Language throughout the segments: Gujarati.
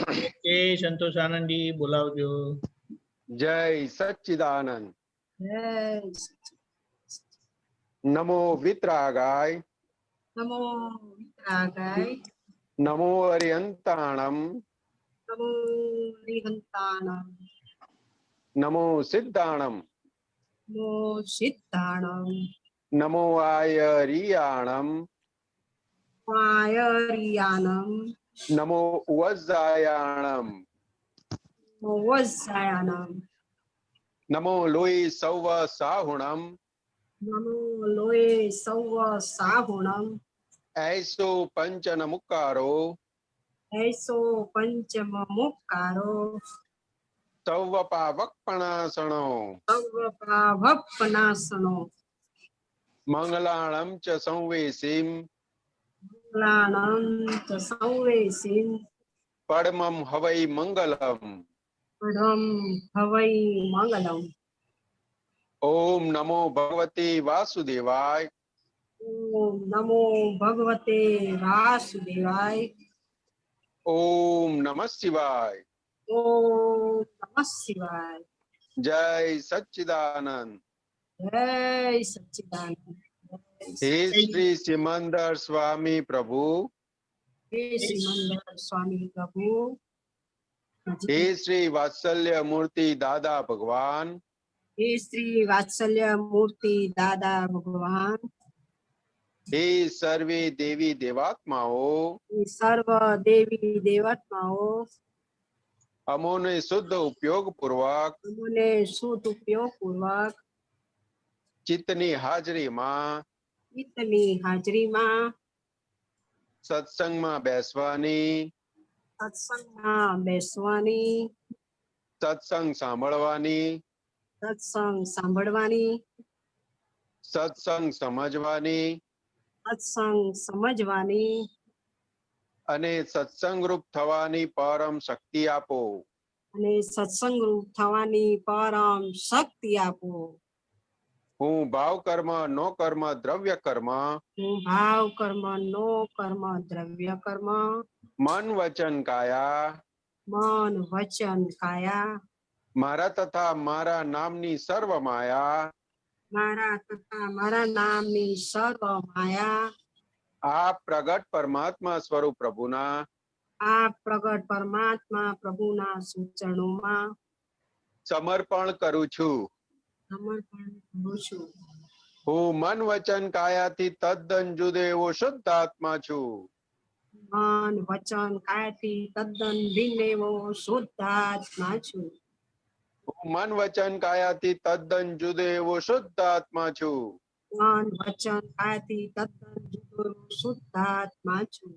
ઓકે, સંતોષ આનંદજી બોલાવજો. જય સચ્ચિદાનંદ. જય નમો વિતરાગાય. નમો વિતરાગાય. નમો અરિયંતાણમ. નમો નિહંતાણમ. નમો સિદ્ધાણમ. નમો સિદ્ધાણમ. નમો આયરિયાણમ. આયરિયાનમ. નમો વજ્જાયાણમ. નમો વજ્જાયાનમ. નમો લોહી સૌવ સાહુણમ. નમો લોએ સૌવ સાહુણમ. એસો પંચન મુકારો. એસો પંચમ મુક્કારો. સૌવ પાવકપણાસણો. સર્વ પાવપનાસનો. મંગલાણમ ચ સંવેસીમ. મંગલાણં ચ સંવેસીમ. પડમમ હવૈ મંગલમ. પરમ હવૈ મંગલમ. ઓમ નમો ભગવતી વાસુદેવાય. ઓમ નમો ભગવતે વાસુદેવાય. ઓમ નમઃ શિવાય. ઓમ નમઃ શિવાય. જય સચ્ચિદાનંદ. જય સચ્ચિદાનંદ. હે શ્રી સિમંદર સ્વામી પ્રભુ. હે શ્રીમંદર સ્વામી પ્રભુ. હે શ્રી વાત્સલ્ય મૂર્તિ દાદા ભગવાન. હે શ્રી વાત્સલ્ય મૂર્તિ દાદા ભગવાન. હે સર્વે દેવી દેવાત્માઓ. હે સર્વ દેવી દેવતાઓ. અમોને શુદ્ધ ઉપયોગ પૂર્વક અમને શુદ્ધ ઉપયોગ પૂર્વક ચિત્તની હાજરીમાં ચિત્તની હાજરીમાં સત્સંગમાં બેસવાની, સત્સંગમાં બેસવાની, સત્સંગ સાંભળવાની, સત્સંગ સાંભળવાની, સત્સંગ સમજવાની સત્સંગ સમજવાની અને સત્સંગ રૂપ થવાની પરમ શક્તિ આપો. અને સત્સંગ રૂપ થવાની પરમ શક્તિ આપો. હું ભાવ કર્મ, નો કર્મ, દ્રવ્ય કર્મ, હું ભાવ કર્મ, નો કર્મ, દ્રવ્ય કર્મ, મન વચન કાયા મન વચન કાયા મારા તથા મારા નામની સર્વ માયા મારા તથા મારા નામની સર્વ માયા આ પ્રગટ પરમાત્મા સ્વરૂપ પ્રભુના આ પ્રગટ પરમાત્મા પ્રભુના સૂચનોમાં સમર્પણ કરું છું. સમર્પણ કરું છું. હું મન વચન કાયાથી તદ્દન જુદો એવો શુદ્ધ આત્મા છું. મન વચન કાયાથી તદ્દન ભિન્ન એવો શુદ્ધ આત્મા છું. હું મન વચન કાયાથી તદ્દન જુદો એવો શુદ્ધ આત્મા છું. મન વચન કાયાથી તદ્દન જુદો શુદ્ધ આત્મા છું.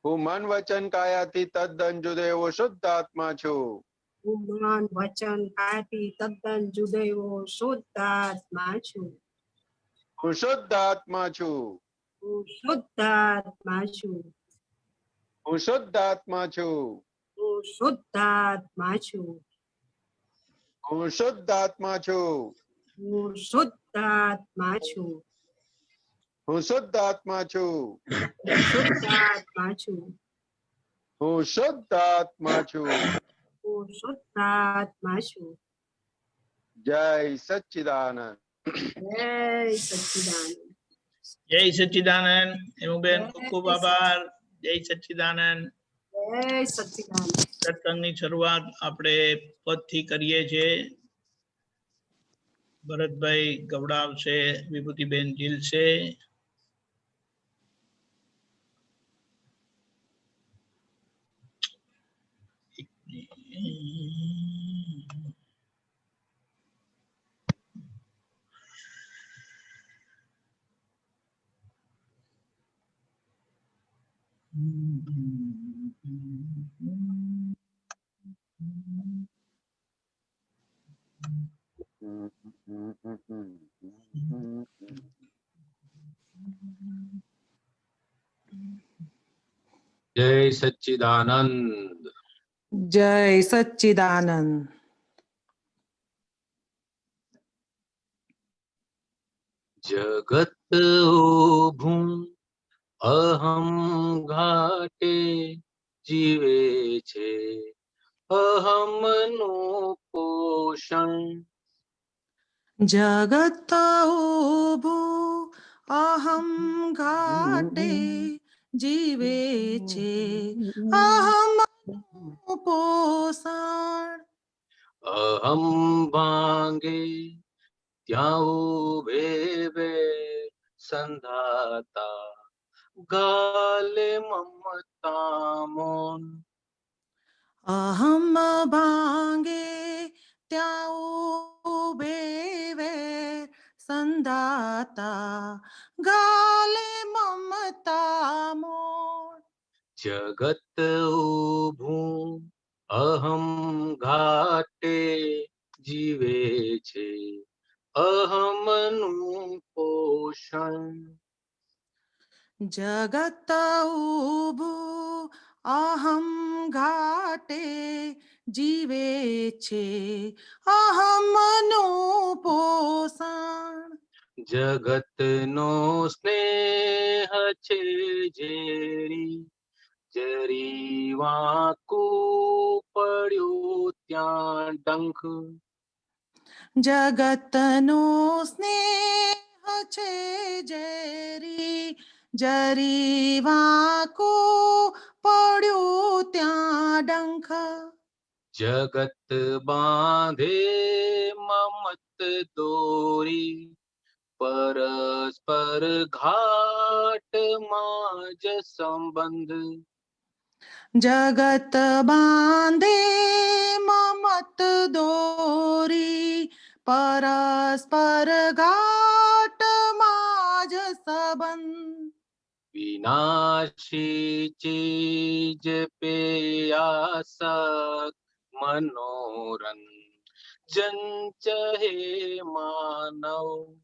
હું મન વચન કાયાથી તદ્દન જુદો એવો શુદ્ધ આત્મા છું. હું મન વચન કાયાથી તદ્દન જુદો એવો શુદ્ધ આત્મા છું. હું શુદ્ધ આત્મા છું. હું શુદ્ધ આત્મા છું. હું શુદ્ધ આત્મા છું. હું શુદ્ધ આત્મા છું. હું શુદ્ધ આત્મા છું. હું શુદ્ધ આત્મા છું. હું શુદ્ધ આત્મા છું. હું શુદ્ધ આત્મા છું. હું શુદ્ધ આત્મા છું. હું શુદ્ધ આત્મા છું. જય સચ્ચિદાનંદ. જય સચ્ચિદાનંદ. જય સચ્ચિદાનંદ. હેમુબેન ખૂબ ખૂબ આભાર. જય સચ્ચિદાનંદ. જય સચ્ચિદાનંદ. સત્સંગની શરૂઆત આપણે પદથી કરીએ છીએ. ભરતભાઈ ગવડાવશે, વિભૂતિબેન જીલશે. જય સચ્ચિદાનંદ. જય સચ્ચિદાનંદ. જગત ઉભું અહમ ઘાટે જીવે છે અહમનું પોષણ. જગત ઉભું અહમ ઘાટે જીવે છે અહમનું પોષણ. અહમ ભાંગે ત્યાં ઉભે વે સંધાતા ગાલે મમતા મોન. અહમ ભાંગે ત્યાં ઉભે વેર સંધાતા ગાલે મમતા મોર. જગત ઉભું અહમ ઘાટે જીવે છે અહમનું પોષણ. જગત ઉભું અહમ ઘાટે જીવે છે અહમનું પોષણ. જગતનો સ્નેહ છે ઝેરી જરી વાંકું પડ્યું ત્યાં ડંખ. જગતનો સ્નેહ છે ઝેરી જરી વાંકું પડ્યું ત્યાં ડંખ. જગત બાંધે મમત દોરી પરસ્પર ઘાટમાં જ સંબંધ. જગત બાંધે મમત દોરી પરસ્પર ઘાટમાં જ સંબંધ. વિનાશી ચીજ પે આસક્ત મનોરંજન ચહે માનવ.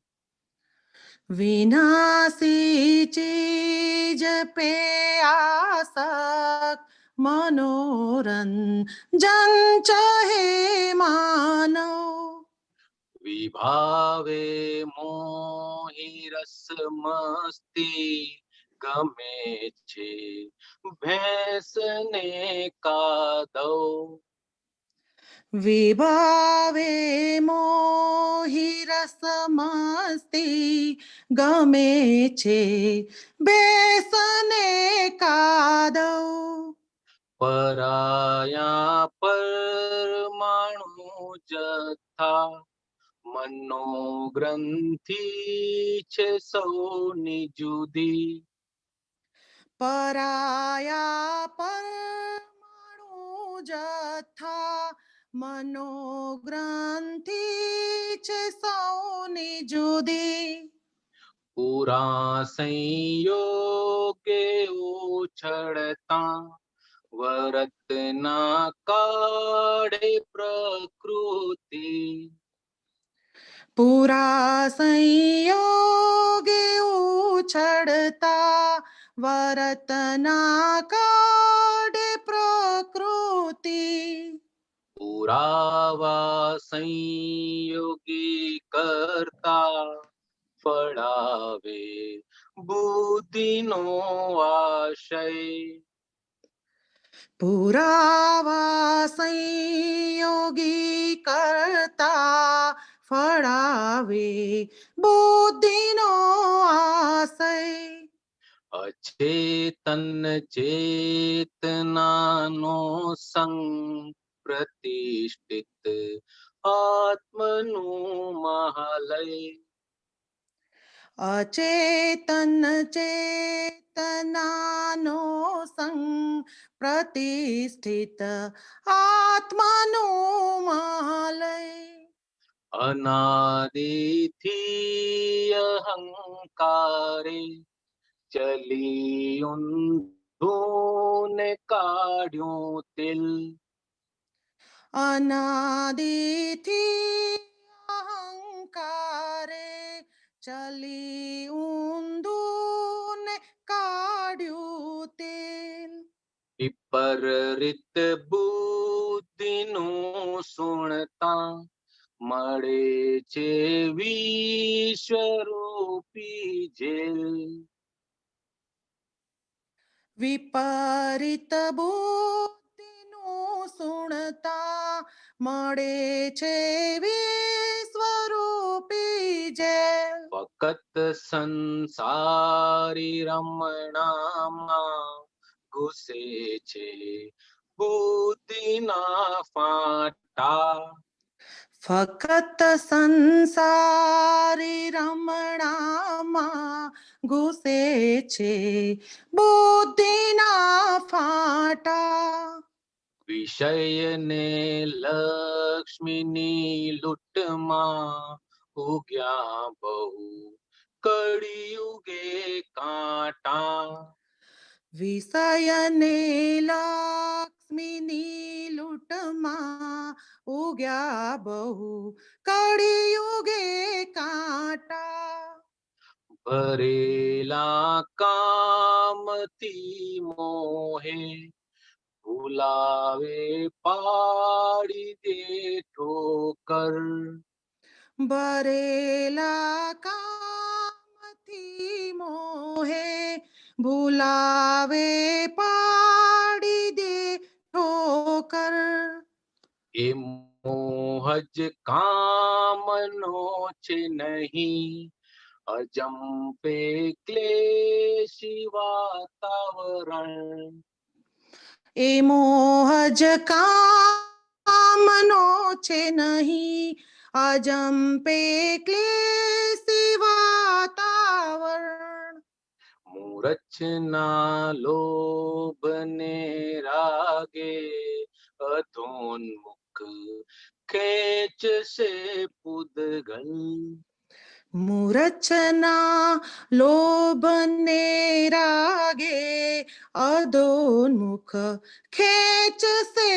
વિનાશી ચીજ પે આસક્ત મનોરંજન ચહે માનવ. વિભાવે મોહી રસ મસ્તી ગમે છે ભેંસને કાદવ. વિભાવે મોહી રસ મસ્તી ગમે છે બેસને કાદવ. પરાયા પરમાણુ જથ્થા મનોગ્રંથિ છે સૌની જુદી. પરાયા પરમાણુ જથ્થા મનોગ્રંથિ છે સૌની જુદી. પૂરા સંયોગે ઉછળતા વરતના કાળે પ્રકૃતિ. પૂરા સંયોગે ઉછળતા વરતના કાળે પ્રકૃતિ. પુરાવા સંયોગી કરતા ફળાવે બુદ્ધિનો આશય. પુરાવા સંયોગી કરતા ફળાવે બુદ્ધિનો આશય. અચેતન ચેતનાનો સંગ પ્રતિષ્ઠિત આત્મનું મહાલય. અચેતન ચેતનાનો સંગ પ્રતિષ્ઠિત આત્માનું મહાલય. અનાદિથી અહંકારે ચલી ઊંધું ને કાઢ્યું તેલ. અનાદિથી અહંકારે ચલી ઊંધું ને કાઢ્યું તેલ. વિપરીત બુદ્ધિનું સુણતા મળે છે વિશ્વરૂપી જેલ. વિપરીત બુદ્ધિનું સુણતા મળે છે વિશ્વરૂપી જેલ. ફકત સંસારી રમણામાં ઘૂસે છે બુદ્ધિના ફાંટા. ફકત સંસારી રમણામાં ઘૂસે છે બુદ્ધિના ફાટા. વિષયને લક્ષ્મીની લૂંટમાં ઉગ્યા બહુ કળિયુગે કાંટા. વિષયને લક્ષ્મીની લૂંટમાં ઉગ્યા બહુ કળિયુગે કાંટા. ભરેલા કામથી મોહે ભૂલાવે પાડી દે ઠોકર. ભરેલા કામથી મોહે ભૂલાવે પાડી દે ઠોકર. એ મોહ જ કામનો છે નહીં, અજંપે ક્લેશી વાતાવરણ. એ મોહ જ કામનો છે નહીં, અજંપે ક્લેશી વાતાવરણ. મૂરછના લોભને રાગે અધોન્મુખ ખેંચશે પૂદગલ. મૂરછના લોભને રાગે અધોન્મુખ ખેંચશે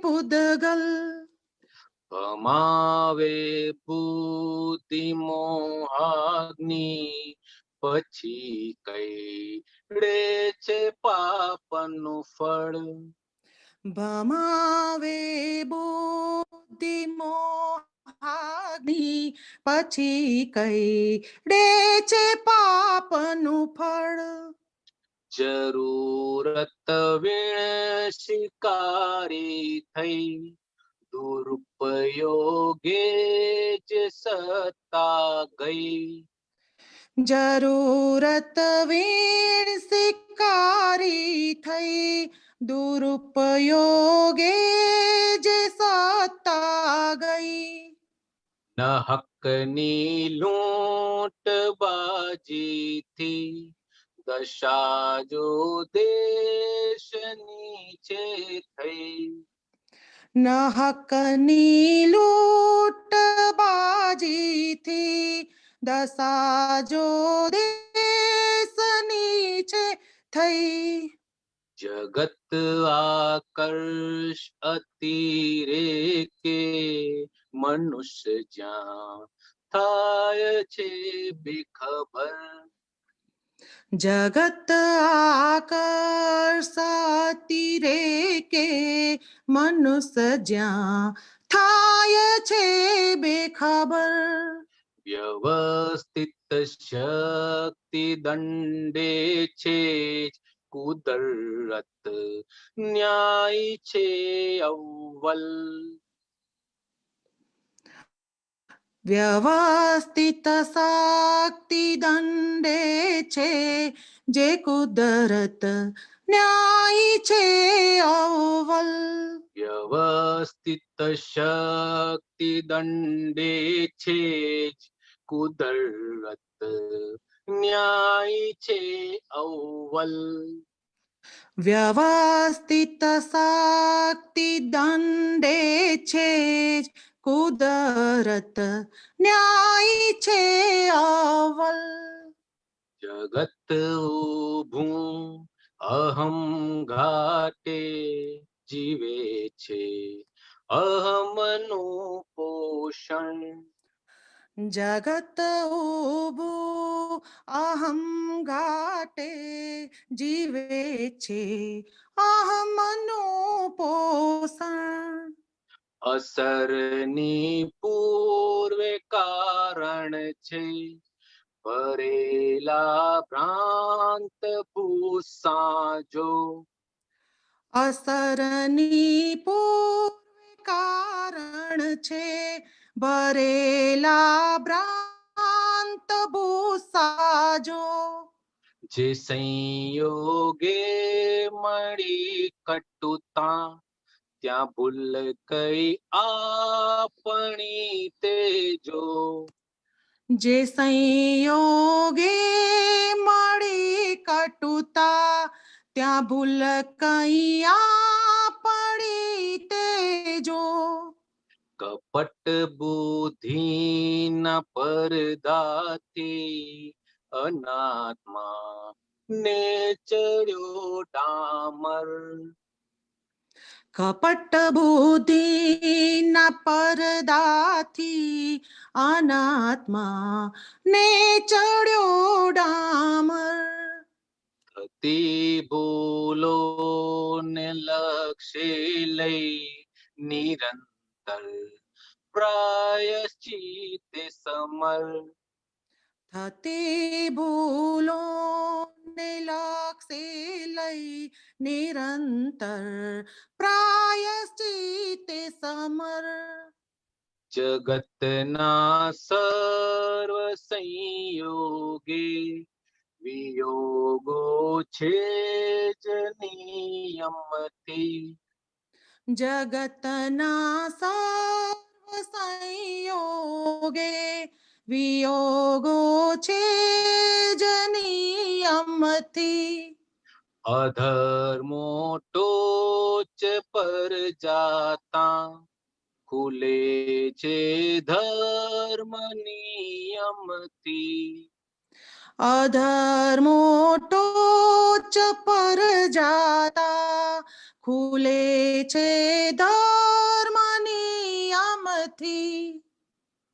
પૂદગલ. ભમાવે બુદ્ધિ મોહાગ્નિ પછી કઈડે છે પાપનું ફળ. ભમાવે બુદ્ધિ મોહાગ્નિ પછી કઈડે છે પાપનું ફળ. જરૂરત વીણ શિકારી થઈ દુરુપયોગે જ સત્તા ગઈ. જરૂરત વીણ શિકારી થઈ દુરુપયોગે જે સત્તા ગઈ. ન હકની લૂંટ બાજીથી દશા જો દેશની છે થઈ. ન હકની લૂંટ બાજીથી દશા જો દેશની છે થઈ. જગત આકર્ષ અતિરેકે મનુષ્ય જ્યાં થાય છે બેખબર. જગત આકર્ષતી કે મનુષ્ય જ્યાં થાય છે બેખબર. વ્યવસ્થિત શક્તિ દંડે છે જ કુદરત ન્યાય છે અવ્વલ. વ્યવસ્થિત શક્તિ દંડે છે જે કુદરત ન્યાય છે અવ્વલ. વ્યવસ્થિત શક્તિ દંડે છે જ કુદરત ન્યાય છે અવ્વલ. વ્યવસ્થિત શક્તિ દંડે છે જ કુદરત ન્યાય છે અવ્વલ. જગત ઊભું અહમ ઘાટે જીવે છે અહમનું પોષણ. જગત ઊભું અહમ ઘાટે જીવે છે અહમનું પોષણ. અસરની પૂર્વે કારણ છે ભરેલા ભ્રાંત ભૂસાજો અસરની પૂર્વે કારણ છે ભરેલા ભ્રાંત ભૂસાજો જે સંયોગે મળી કટુતા ત્યાં ભૂલ કઈ આપણી તેજો જે સંયોગે મળી કટુતા ત્યાં ભૂલ કઈ આપણી તેજો કપટ બુદ્ધિ ના પરદાથી અનાત્મા ને ચડ્યો ડામર કપટ બુદ્ધિના પરદાથી અનાત્મા ને ચડ્યો ડામર થતી ભૂલો ને લક્ષે લઈ નિરંતર પ્રાયશ્ચિતે સમર થતી ભૂલો ને લક્ષે લઈ નિરંતર પ્રાયશ્ચિતે સમર જગતના સર્વ સંયોગે વિયોગો છે જ નિયમથી જગતના સર્વ સંયોગે વિયોગો છે જ નિયમથી અધર્મો ટોચ પર જાતા ખુલે છે ધર્મ નિયમથી અધર્મો ટોચ પર જાતા ખુલે છે ધર્મ નિયમથી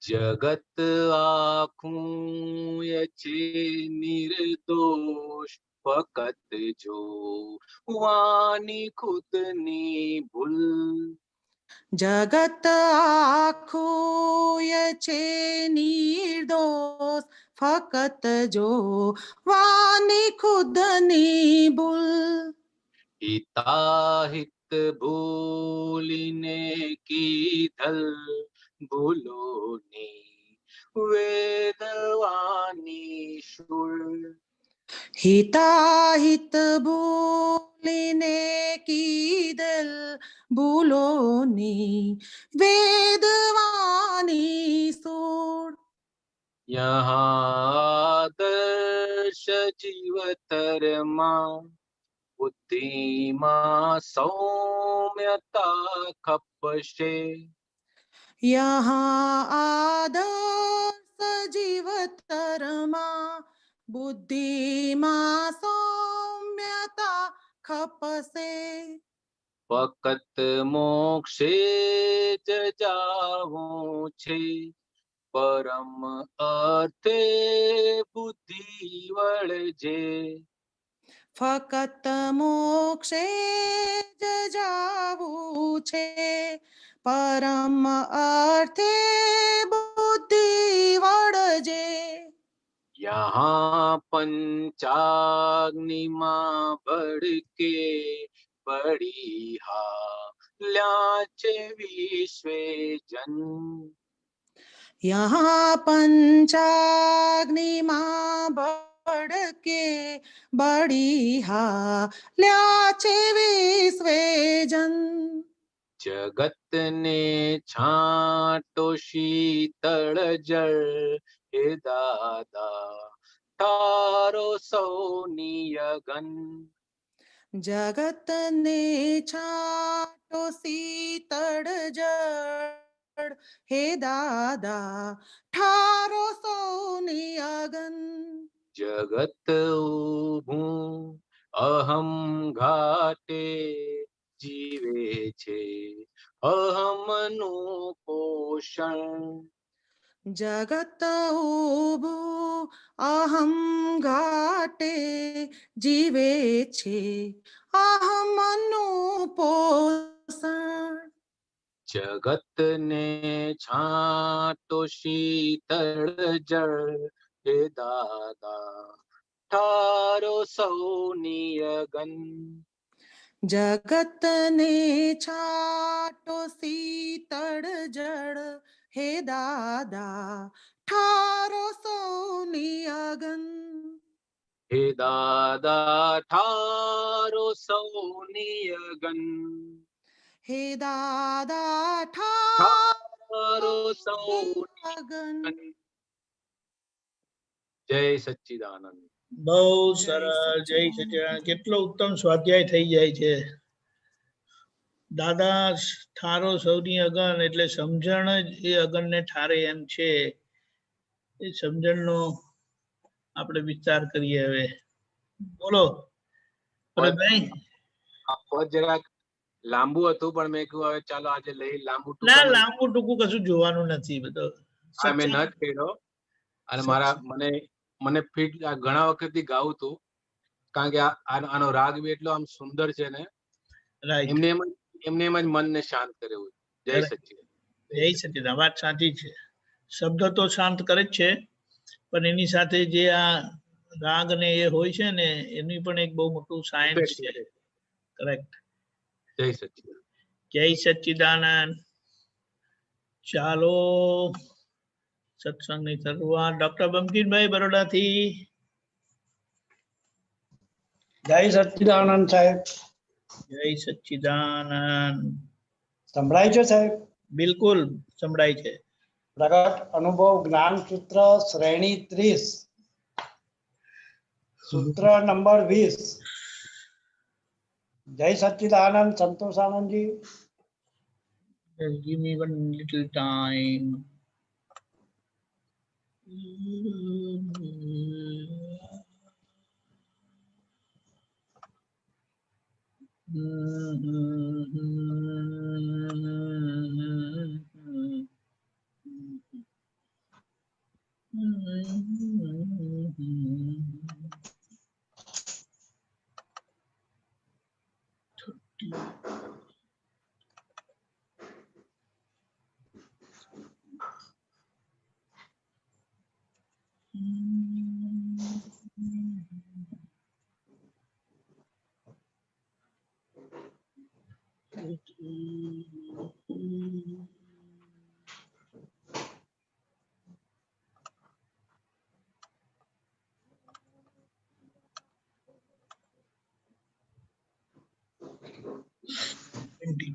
જગત આખું છે નિર્દોષ ફકત જો વાની ખુદની ભૂલ જગત આખું છે નિર્દોષ ફકત જો વાની ખુદની ભૂલ હિતાહિત ભૂલીને કીધલ ભૂલોની વેદવાની શુળ હિતાહિત ભૂલીને કીધલ ભૂલોની વેદવાની સૂળ યહાદર્શ જીવતરમાં બુદ્ધિમાં સૌમ્યતા ખપશે યહાં આદર્શ જીવતરમાં બુદ્ધિમાં સૌમ્યતા ખપશે ફકત મોક્ષે જ જાવું છે પરમ અર્થે બુદ્ધિ વળજે ફકત મોક્ષે જ જાવું છે પરમ અર્થે બુદ્ધિ વળજે યહાં પંચાગ્નિમાં ભડકે બડી હાલ્યા છે વિશ્વે જન યહાં પંચાગ્નિમાં ભડકે બડી હાલ્યા છે વિશ્વે જન જગતને છાંટો શીતળ જળ હે દાદા તારો સૌની અગન જગતને છાટો શીતળ જળ હે દાદા ઠારો સૌની અગન જગત ઊભું અહમ ઘાટે જીવે છે અહમનું પોષણ જગત ઊભું અહમ ઘાટે જીવે છે અહમનું પોષણ જગતને છાંટો શીતળ જળ હે દાદા ઠારો સૌની અગન જગતને છાટો શીતળ જળ હે દાદા ઠારો સૌની અગન હે દાદા ઠારો સૌની અગન હે દાદા ઠારો ઠારો સૌની અગન અગન જય સચ્ચિદાનંદ બહુ જય સરસ, જય સચ્ચિદાનંદ. સચિદાનંદ. કેટલો ઉત્તમ સ્વાધ્યાય થઈ જાય છે. દાદા ઠારો સૌની અગન એટલે સમજણ જ એ અગનને ઠારે એમ છે. એ સમજણનો આપણે વિચાર કરીએ. હવે બોલો ભરતભાઈ. આ પદ જરાક લાંબુ હતું પણ મેં કહ્યું હવે ચાલો આજે લઈ લાંબુ ના, ટૂંકામાં લાંબુ ટૂંકું કશું જોવાનું નથી. બધો આ મેં ન સત્સંગ. જ કર્યો અને મારા મને ફીટ ઘણા વખતથી ગાવું હતું કારણ કે આનો રાગ બી એટલો આમ સુંદર છે ને રાઈટ. એમને એમ જ મનને શાંત કરે એવું. જય સચ્ચિદાનંદ. જય સચિદાનંદ. વાત સાચી છે. શબ્દ તો શાંત કરે જ છે, પણ એની સાથે જે આ રાગ ને એ હોય છે ને એની પણ એક બહુ મોટું સાયન્સ છે. કરેક્ટ. જય સચ્ચિદાનંદ. જય સચ્ચિદાનંદ. ચાલો સત્સંગની શરૂઆત ડોક્ટર બંકિમભાઈ બરોડાથી. જય સચ્ચિદાનંદ સાહેબ. જય સચ્ચિદાનંદ. સંભળાય છે સાહેબ? બિલકુલ સંભળાય છે. પ્રગટ અનુભવ જ્ઞાન સૂત્ર શ્રેણી 30 સૂત્ર નંબર 20. જય સચ્ચિદાનંદ સંતોષ Anandji. Just give me one little time.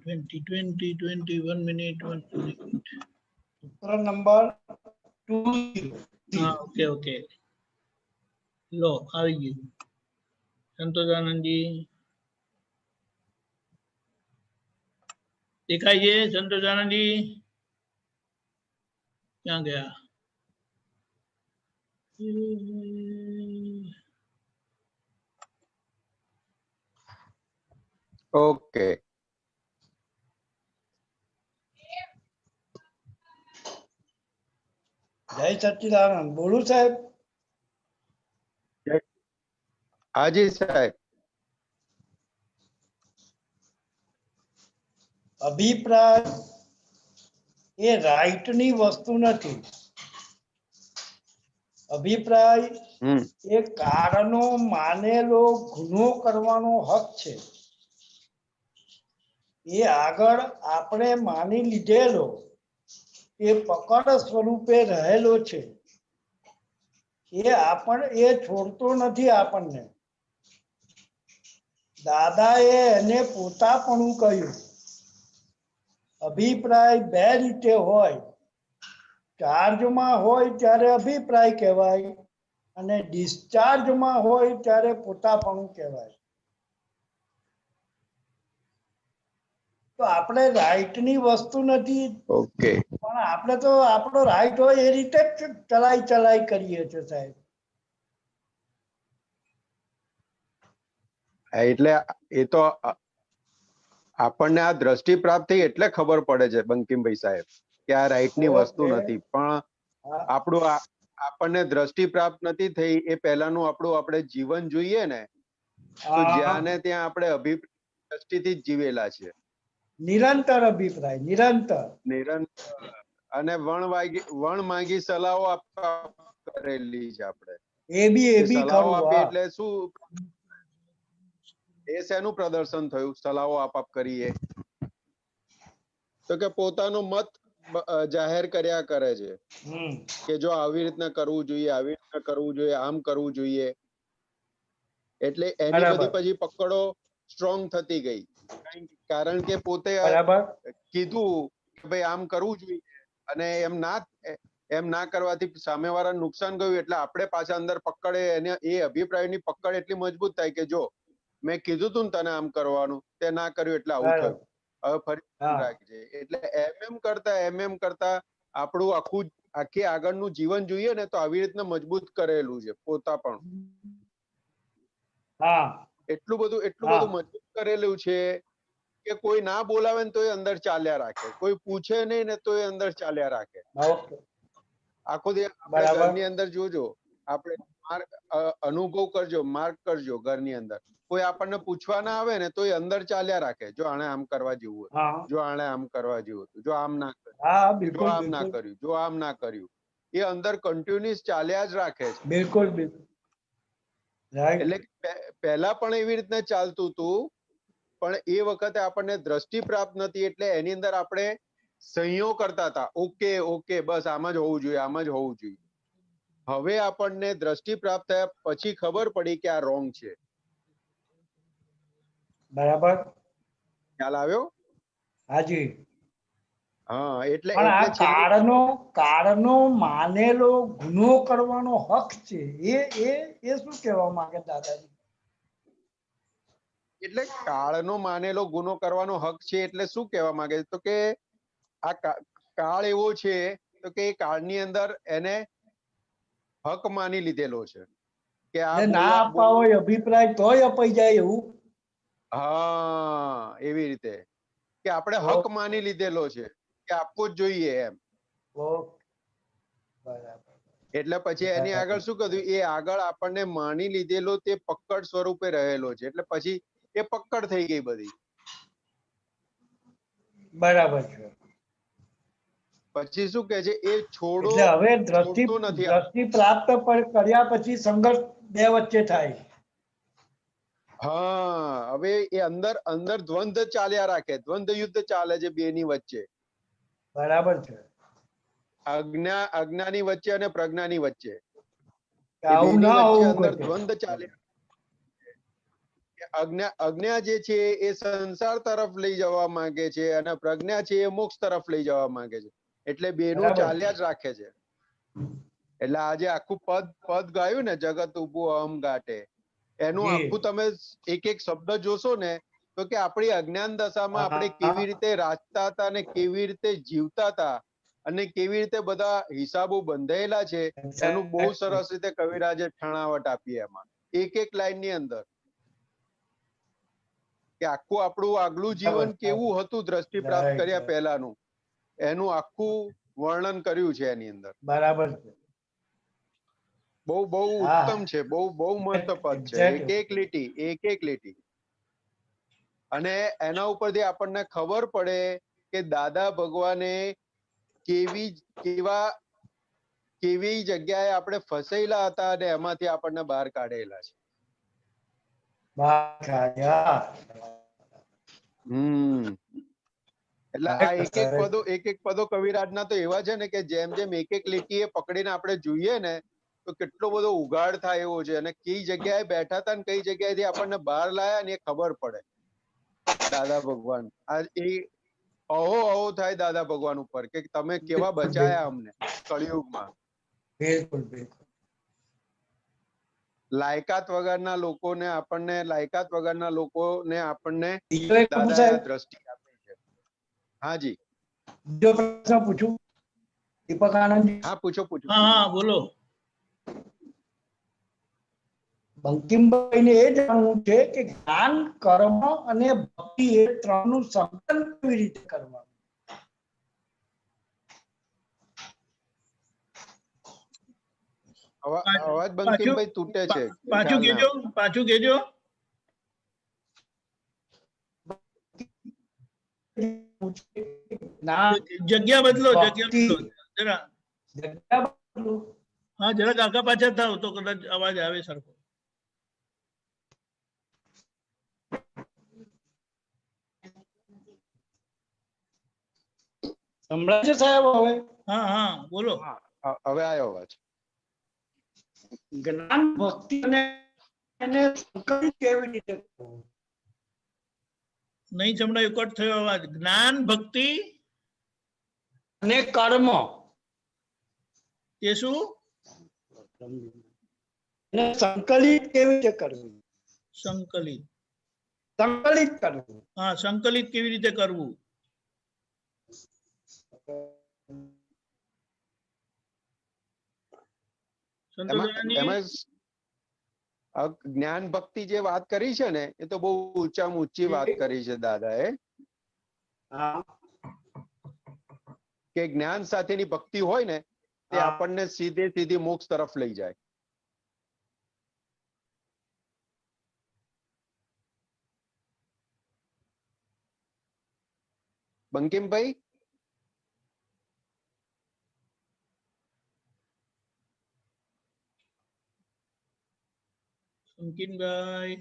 Twenty, 1 minute, 1 minute. સૂત્ર નંબર 20. હા, ઓકે. લો આવી ગયું. સંતોષાનંદજી દેખાય છે? સંતોષાનંદજી ક્યાં ગયા? ઓકે. જય સચ્ચિદાનંદ. બોલું સાહેબ? હાજી સાહેબ. અભિપ્રાય એ રાઈટ ની વસ્તુ નથી. અભિપ્રાય એ કારણો માનેલો ગુનો કરવાનો હક છે. એ આગળ આપણે માની લીધેલો એ પકડ સ્વરૂપે રહેલો છે. એ છોડતો નથી આપણને. દાદાએ એને પોતાપણું કહ્યું. અભિપ્રાય બે રીતે હોય. ચાર્જમાં હોય ત્યારે અભિપ્રાય કહેવાય અને ડિસ્ચાર્જમાં હોય ત્યારે પોતાપણું કહેવાય. તો આપણે રાઈટ ની વસ્તુ નથી. ઓકે. પણ આપણે તો આપણો રાઈટ હોય એ રીતે જ ચલાઈ કરીએ છીએ સાહેબ. એટલે એ તો આપણને આ દ્રષ્ટિ પ્રાપ્ત થઈ એટલે ખબર પડે છે બંકિમભાઈ સાહેબ કે આ રાઈટ ની વસ્તુ નથી. પણ આપણને દ્રષ્ટિ પ્રાપ્ત નથી થઈ એ પહેલાનું આપણે જીવન જોઈએ ને, તો જ્યાં ને ત્યાં આપણે અભિપ્રાય દ્રષ્ટિથી જ જીવેલા છે. નિરંતર અભિપ્રાય, નિરંતર અને વણ માંગી સલાહો કરેલી છે આપણે. એ બી સલાહો ખરું. આપી હા. એટલે શું, એ શેનું પ્રદર્શન થયું? સલાહો આપ કરીએ તો કે પોતાનો મત જાહેર કર્યા કરે છે કે જો આવી રીતના કરવું જોઈએ, આવી રીતના કરવું જોઈએ, આમ કરવું જોઈએ. એટલે એની બધી પછી પકડો સ્ટ્રોંગ થતી ગઈ, કારણ કે પોતે કીધું કે ભાઈ આમ કરવું જોઈએ અને એમ ના કરવાથી સામેવાળાને નુકસાન ગયું, એટલે આપણે પાછા અંદર પકડે, એને એ અભિપ્રાયની પકડ એટલી મજબૂત થાય કે જો મેં કીધું તું ને તને આમ કરવાનું, તે ના કર્યું એટલે આવું થયું, હવે ફરી રાખજે. એટલે એમ કરતા આપણું આખી આગળનું જીવન જોઈએ ને તો આવી રીતના મજબૂત કરેલું છે પોતા પણ. એટલું બધું મજબૂત કરેલું છે કે કોઈ ના બોલાવે ને તો એ અંદર ચાલ્યા રાખે, કોઈ પૂછે નહીં ને તો એ અંદર ચાલ્યા રાખે. આખો દિવસ આપણે ઘરની અંદર જોજો, આપણે અનુભવ કરજો, માર્ક કરજો, ઘરની અંદર કોઈ આપણને પૂછવા ના આવે ને તો એ અંદર ચાલ્યા રાખે, જો આણે આમ કરવા જેવું હતું, જો આણે આમ કરવા જેવું હતું, જો આમ ના કર્યું, જો આમ ના કર્યું, જો આમ ના કર્યું, એ અંદર કન્ટિન્યુઅસ ચાલ્યા જ રાખે છે. બિલકુલ. એટલે પહેલા પણ એવી રીતના ચાલતું હતું, પણ એ વખતે આપણને દ્રષ્ટિ પ્રાપ્ત નથી, એટલે એની અંદર આપણે સંયો કરતા હતા, ઓકે બસ આમ જ હોવું જોઈએ, આમ જ હોવું જોઈએ. હવે આપણને દ્રષ્ટિ પ્રાપ્ત થયા પછી ખબર પડી કે આ રોંગ છે. બરાબર, ખ્યાલ આવ્યો? હાજી. હા, એટલે કાળનો માનેલો ગુનો કરવાનો હક છે, એ શું કહેવા માંગે દાદાજી? એટલે કાળનો માનેલો ગુનો કરવાનો હક છે એટલે શું કહેવા માંગે છે? તો કે આ કાળ એવો છે તો કે એ કાળની અંદર એને હક માની લીધેલો છે કે આ ના આપવા હોય અભિપ્રાય તોય અપાઈ જાય એવું. હા, એવી રીતે કે આપણે હક માની લીધેલો છે કે આપવો જ જોઈએ એમ. એટલે પછી એની આગળ શું કર્યું? એ આગળ આપણને માની લીધેલો તે પકડ સ્વરૂપે રહેલો છે, એટલે પછી એ પકડ થઈ ગઈ બધી. બરાબર છે. પછી શું કે છે? એ છોડો, એટલે હવે છોડતો નથી. દ્રષ્ટિ પ્રાપ્ત કર્યા પછી સંઘર્ષ બે વચ્ચે થાય. હા, હવે એ અંદર દ્વંદ્વ ચાલ્યા રાખે, દ્વંદ્વ યુદ્ધ ચાલે છે બેની વચ્ચે. બરાબર છે. અજ્ઞાની વચ્ચે અને પ્રજ્ઞાની વચ્ચે, આવું ના હોવું અંદર દ્વંદ્વ ચાલે. અજ્ઞા જે છે એ સંસાર તરફ લઈ જવા માંગે છે અને પ્રજ્ઞા છે એ મોક્ષ તરફ લઈ જવા માંગે છે, એટલે બેનું ચાલ્યા જ રાખે છે. એટલે આજે આખું પદ ગાયું ને, જગત ઉભું અહમ ઘાટે, એનું આખું તમે એક એક શબ્દ જોશો ને તો કે આપણી અજ્ઞાન દશામાં આપણે કેવી રીતે રાચતા હતા અને કેવી રીતે જીવતા હતા અને કેવી રીતે બધા હિસાબો બંધાયેલા છે, એનું બહુ સરસ રીતે કવિરાજે છણાવટ આપી એમાં, એક એક લાઈન ની અંદર, કે આખું આપણું આગલું જીવન કેવું હતું દ્રષ્ટિ પ્રાપ્ત કર્યા પહેલાનું, એનું આખું વર્ણન કર્યું છે એની અંદર. બરાબર છે. બહુ ઉત્તમ છે, બહુ મસ્ત પદ છે, એક એક લીટી. અને એના ઉપરથી આપણને ખબર પડે કે દાદા ભગવાને કેવી જગ્યાએ આપણે ફસાયેલા હતા અને એમાંથી આપણને બહાર કાઢેલા છે. એટલે આ એક એક પદો કવિરાજના તો એવા છે ને કે જેમ જેમ એક એક લીટીએ પકડીને આપણે જોઈએ ને તો કેટલો બધો ઉઘાડ થાય એવો છે, અને કઈ જગ્યાએ બેઠા હતા ને કઈ જગ્યાએથી આપણને બહાર લાયા ને એ ખબર પડે. દાદા ભગવાન અહો થાય દાદા ભગવાન ઉપર કે તમે કેવા બચાયા અમને કળિયુગમાં. બિલકુલ બિલકુલ. લાયકાત વગરના લોકોને આપણને દાદાએ આ દ્રષ્ટિ આપી છે. હાજી, બીજો પ્રશ્ન પૂછું દીપક આનંદજી? હા પૂછો. હા બોલો. બંકિમભાઈને એ જાણવું છે કે જ્ઞાન, કર્મ અને ભક્તિ એ ત્રણનું સંકલન કેવી રીતે કરવાનું? અવાજ બંકિમભાઈ તૂટે છે. પાછું કેજો. જગ્યા બદલો જરા. હા જરાક આગા પાછા થાવ તો કદાચ અવાજ આવે સરખો. સંભળાય છે સાહેબ હવે? હા હા બોલો. હા, હવે આવ્યો અવાજ. જ્ઞાન ભક્તિ અને એને સંકલિત કેવી રીતે કરવું? નહીં સંભળાયું, કટ થયો અવાજ. જ્ઞાન ભક્તિ અને કર્મ એ શું? એને સંકલિત કેવી રીતે કરવું? સંકલિત. સંકલિત કરવું. હા સંકલિત કેવી રીતે કરવું? સંતોષાનંદજી? એમાં જ્ઞાન ભક્તિ જે વાત કરી છે ને એ તો બહુ ઊંચામાં ઊંચી વાત કરી છે દાદાએ, હા કે જ્ઞાન સાથેની ભક્તિ હોય ને તે હા. આપણને સીધે સીધી મોક્ષ તરફ લઈ જાય. Bankimbhai, પંકિનભાઈ,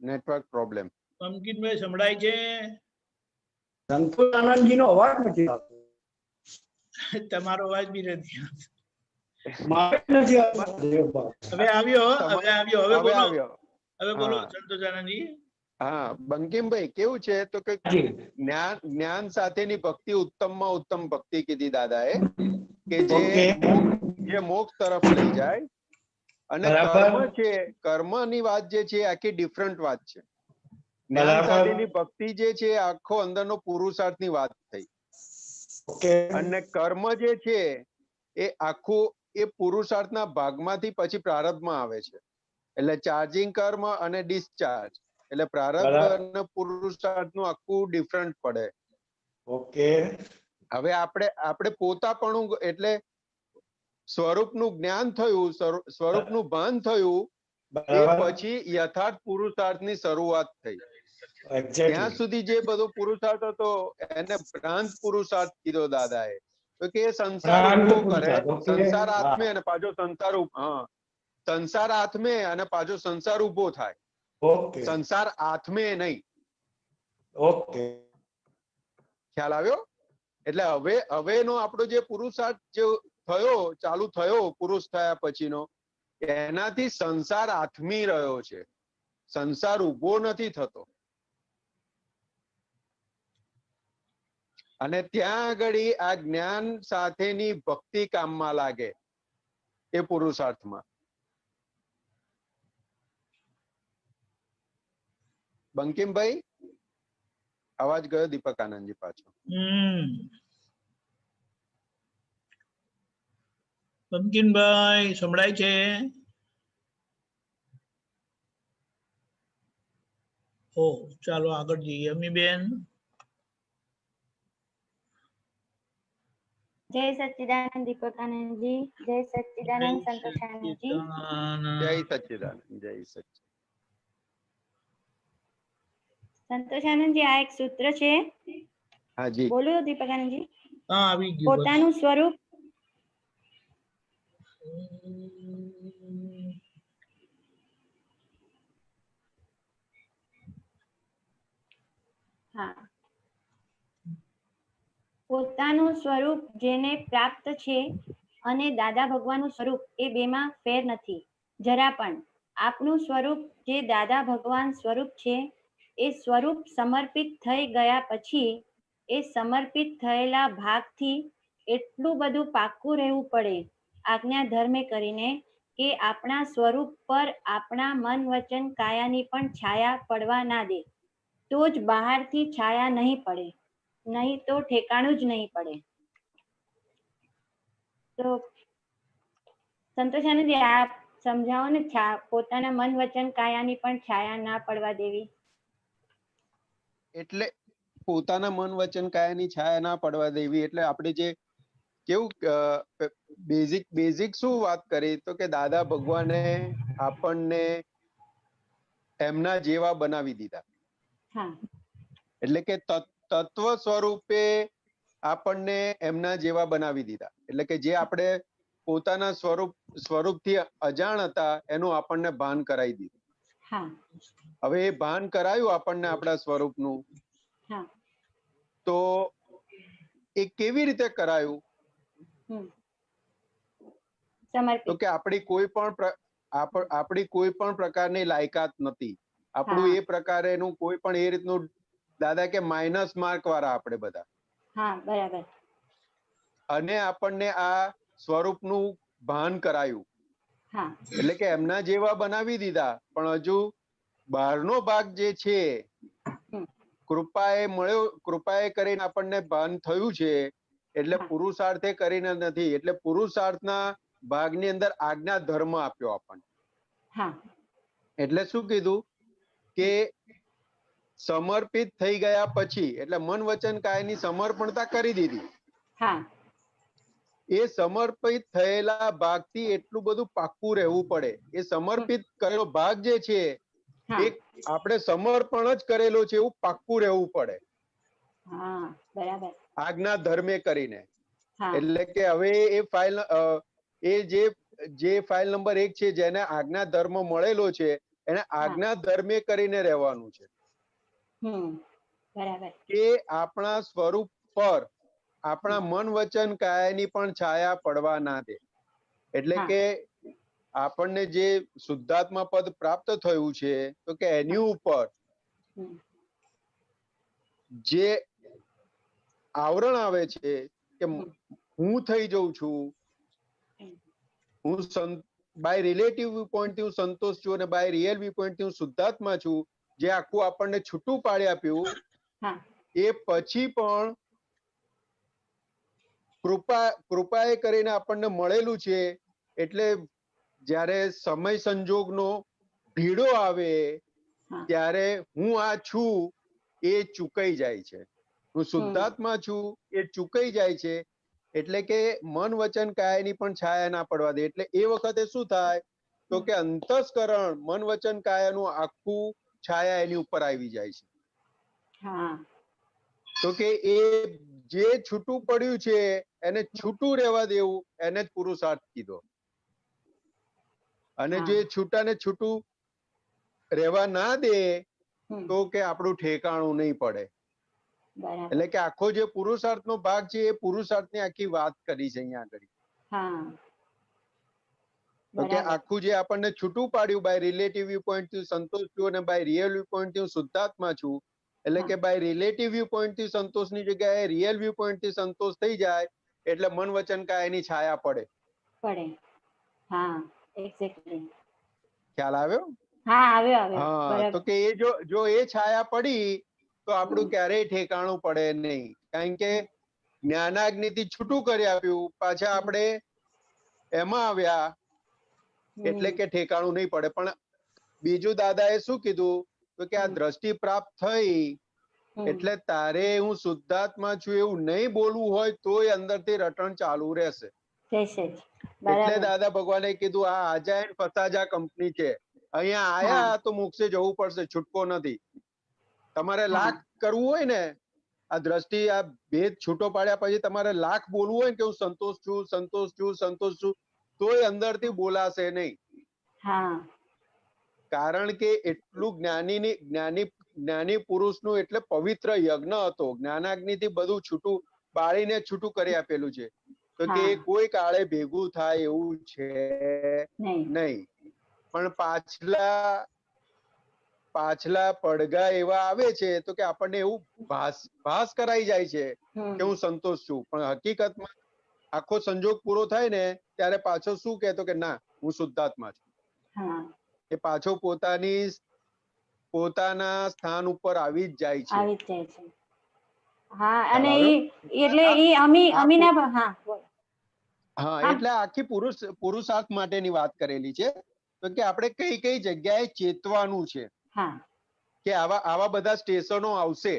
network problem. પંકિનભાઈ સંભળાય છે? સંતોષાનંદજી નો અવાજ નથી આવતો. તમારો અવાજ બી નથી આવતો. મારે નથી આવતો. દેવ બાપ. હવે આવ્યો, હવે આવ્યો. હવે હવે બોલો, આવ્યો. હવે બોલો હા. સંતોષાનંદજી. હા બંકિમભાઈ, કેવું છે તો કે જી. જ્ઞાન સાથેની ભક્તિ ઉત્તમમાં ઉત્તમ ભક્તિ કીધી દાદાએ, કે ઓકે. જે મોક્ષ તરફ લઈ જાય. અને બરાબર. કર્મ છે, કર્મની વાત જે છે આખી ડિફરન્ટ વાત છે. જ્ઞાન બરાબર. સાથેની ભક્તિ જે છે એ આખો અંદરનો પુરુષાર્થની વાત થઈ. ઓકે. અને કર્મ જે છે એ આખું એ પુરુષાર્થના ભાગમાંથી પછી પ્રારબ્ધમાં આવે છે. એટલે ચાર્જિંગ કર્મ અને ડિસ્ચાર્જ, એટલે પ્રારબ્ધ બરાબર. અને પુરુષાર્થનું આખું ડિફરન્ટ પડે. ઓકે. હવે આપણે પોતાપણું એટલે સ્વરૂપનું જ્ઞાન થયું, સ્વરૂપનું ભાન થયું, એ બરાબર. પછી યથાર્થ પુરુષાર્થની શરૂઆત થઈ. ત્યાં એક્ઝેક્ટલી. સુધી જે બધો પુરુષાર્થ હતો એને ભ્રાંત પુરુષાર્થ કીધો દાદાએ. તો કે એ સંસાર ભ્રાંત ઉભો કરે, પુરુષાર્થ. ઓકે. સંસાર હા. આત્મે અને પાછો સંસાર સંસાર આત્મે અને પાછો સંસાર ઉભો થાય. ઓકે. સંસાર આત્મે નહીં. ઓકે. ખ્યાલ આવ્યો? એટલે હવેનો આપણો જે પુરુષાર્થ જે થયો, ચાલુ થયો પુરુષ થયા પછીનો, એનાથી સંસાર આથમી રહ્યો છે, સંસાર ઉભો નથી થતો. અને ત્યાં આગળ આ જ્ઞાન સાથેની ભક્તિ કામમાં લાગે એ પુરુષાર્થમાં. બંકિમભાઈ, અવાજ ગયો દીપક આનંદજી પાછો. પંકિનભાઈ સંભળાય છે? ઓ ચાલો આગળ જઈએ. અમીબેન. જય સચ્ચિદાનંદ દીપકાનંદજી, જય સચ્ચિદાનંદ સંતોષાનંદજી. જય સચ્ચિદાનંદ, જય સચ્ચિદાનંદ. સંતોષાનંદજી, આ એક સૂત્ર છે. હાજી. બોલો દીપકાનંદજી. હા આવી ગયું. પોતાનું સ્વરૂપ હા, પોતાનું સ્વરૂપ જેને પ્રાપ્ત છે અને દાદા ભગવાનનું સ્વરૂપ એ બેમાં ફેર નથી જરા પણ. આપનું સ્વરૂપ જે દાદા ભગવાન સ્વરૂપ છે એ સ્વરૂપ સમર્પિત થઈ ગયા પછી એ સમર્પિત થયેલા ભાગથી એટલું બધું પાક્કું રહેવું પડે આજ્ઞા ધર્મે કરીને કે આપણા સ્વરૂપ પર આપણા મન વચન કાયાની પણ છાયા પડવા ના દે, તો જ બહારથી છાયા નહીં પડે, નહીં તો ઠેકાણું જ નહીં પડે. તો સંતોષાનંદજી, આપ સમજાવો ને, પોતાના મન વચન કાયાની પણ છાયા ના પડવા દેવી. એટલે પોતાના મન વચન કાયાની છાયા ના પડવા દેવી એટલે આપણે જે કેવું બેઝિક શું વાત કરી તો કે દાદા ભગવાને આપણને એમના જેવા બનાવી દીધા. હા. એટલે કે તત્વ સ્વરૂપે આપણને એમના જેવા બનાવી દીધા. એટલે કે જે આપણે પોતાના સ્વરૂપથી અજાણ હતા એનું આપણને ભાન કરાવી દીધું. હા હવે એ ભાન કરાયું આપણને આપણા સ્વરૂપનું, હા તો એ કેવી રીતે કરાયું? હમ તો સમર્પિત કે આપણી કોઈ પણ પ્રકારની લાયકાત નથી. આપણું હા એ પ્રકારેનું કોઈ પણ એ રીતનું, દાદા કે માઇનસ માર્ક વાળા આપણે બધા. હા બરાબર અને આપણને આ સ્વરૂપનું ભાન કરાયું. હા એટલે કે એમના જેવા બનાવી દીધા, પણ હજુ બહારનો ભાગ જે છે હમ કૃપાએ કરીને આપણને ભાન થયું છે. એટલે હા પુરુષાર્થે કરીને નથી. એટલે પુરુષાર્થના ભાગની અંદર આજ્ઞા ધર્મ આપ્યો આપણને. હા એટલે શું કીધું કે સમર્પિત થઈ ગયા પછી, એટલે મન વચન કાયની સમર્પણતા કરી દીધી. હા એ સમર્પિત થયેલા ભાગથી એટલું બધું પાક્કું રહેવું પડે. એ સમર્પિત કરેલો ભાગ જે છે હા એ આપણે સમર્પણ જ કરેલો છે એવું પાક્કું રહેવું પડે, હા બરાબર આજ્ઞા ધર્મે કરીને. હા એટલે કે હવે એ ફાઇલ, એ જે ફાઇલ નંબર 1 છે જેને આજ્ઞા ધર્મ મળેલો છે, એને આજ્ઞા ધર્મે કરીને રહેવાનું છે. બરાબર કે આપણા સ્વરૂપ પર આપણા મન વચન કાયાની પણ છાયા પડવા ના દે. એટલે હા કે આપણને જે શુદ્ધાત્મા પદ પ્રાપ્ત થયું છે, તો કે એની ઉપર હમ જે આવરણ આવે છે કે હમ હું થઈ જઉં છું, હું બાય રિલેટિવ વ્યૂ પોઈન્ટ થી હું સંતોષ છું અને બાય રિયલ વ્યૂ પોઈન્ટ થી હું શુદ્ધાત્મા છું, જે આખું આપણને છૂટું પાડી આપ્યું. હા એ પછી પણ કૃપાએ કરીને આપણને મળેલું છે. એટલે જ્યારે સમય સંજોગનો ભીડો આવે હા ત્યારે હું આ છું એ ચૂકાઈ જાય છે. હું શુદ્ધાત્મા છું એ ચૂકાઈ જાય છે. એટલે કે મન વચન કાયાની પણ છાયા ના પડવા દે. એટલે એ વખતે શું થાય, તો કે અંતસ્કરણ મન વચન કાયાનું આખું છાયા એની ઉપર આવી જાય છે. હા તો કે એ જે છૂટું પડ્યું છે એને છૂટું રહેવા દેવું, એને જ પુરુષાર્થ કીધો. અને હા જો એ છૂટાને છૂટું રહેવા ના દે હમ તો કે આપણું ઠેકાણું નહીં પડે. બરાબર એટલે કે આખો જે પુરુષાર્થનો ભાગ છે એ પુરુષાર્થની આખી વાત કરી છે અહીંયા આગળ. હા તો કે બરાબર આખું જે આપણને છૂટું પાડ્યું, બાય રિલેટિવ વ્યૂ પોઈન્ટ થી સંતોષ છું અને બાય રિયલ વ્યૂ પોઈન્ટ થી હું શુદ્ધાત્મા છું. એટલે હા કે બાય રિલેટિવ વ્યૂ પોઈન્ટ થી સંતોષની જગ્યાએ રિયલ વ્યૂ પોઈન્ટ થી સંતોષ થઈ જાય, એટલે મન વચન કાયાની છાયા પડે. પડે. હા એક્ઝેક્ટલી. ખ્યાલ આવ્યો? હા આવ્યો હા, બરાબર. તો કે એ જો એ છાયા પડી તો આપણું હમ ક્યારેય ઠેકાણું પડે નહીં. કારણ કે જ્ઞાનાગ્નિથી છૂટું કરી આપ્યું, પાછા આપણે એમાં આવ્યા એટલે હમ કે ઠેકાણું નહીં પડે. પણ બીજું દાદાએ શું કીધું, તો કે આ હમ દ્રષ્ટિ પ્રાપ્ત થઈ હમ એટલે તારે હું શુદ્ધાત્મા છું એવું નહીં બોલવું હોય તોય અંદરથી રટણ ચાલુ રહેશે. રહેશે જ. એટલે બરાબર. દાદા ભગવાને કીધું આ આજા ફસાજા કંપની છે, અહીંયા હા આયા તો મોક્ષે જવું પડશે, છૂટકો નથી. તમારે હા લાખ કરવું હોય ને, આ દ્રષ્ટિ આ ભેદ છૂટો પાડ્યા પછી તમારે લાખ બોલવું હોય ને કે હું સંતોષ છું, સંતોષ છું, સંતોષ છું, તોય અંદરથી બોલાશે નહીં. હા કારણ કે એટલું જ્ઞાની પુરુષનું એટલે પવિત્ર યજ્ઞ હતો. જ્ઞાનાગ્નિથી બધું છૂટું બાળીને છૂટું કરી આપેલું છે. તો કે હા કોઈ કાળે ભેગું થાય એવું છે નહીં. નહીં. પણ પાછલા પડઘા એવા આવે છે તો કે આપણને એવું ભાસ કરાઈ જાય છે હમ કે હું સંતોષ છું, પણ હકીકતમાં આખો સંજોગ પૂરો થાય ને ત્યારે પાછો શું કહેતો કે ના હું શુદ્ધાત્મા છું. હા એ પાછો પોતાના સ્થાન ઉપર આવી જ જાય છે. આવી જ જાય છે. હા ખ્યાલ અને આવ્યો? એટલે આ અમીના હા બોલો. હા, હા એટલે આખી પુરુષાર્થ માટેની વાત કરેલી છે. તો કે આપણે કઈ કઈ જગ્યાએ ચેતવાનું છે હા કે આવા બધા સ્ટેશનો આવશે.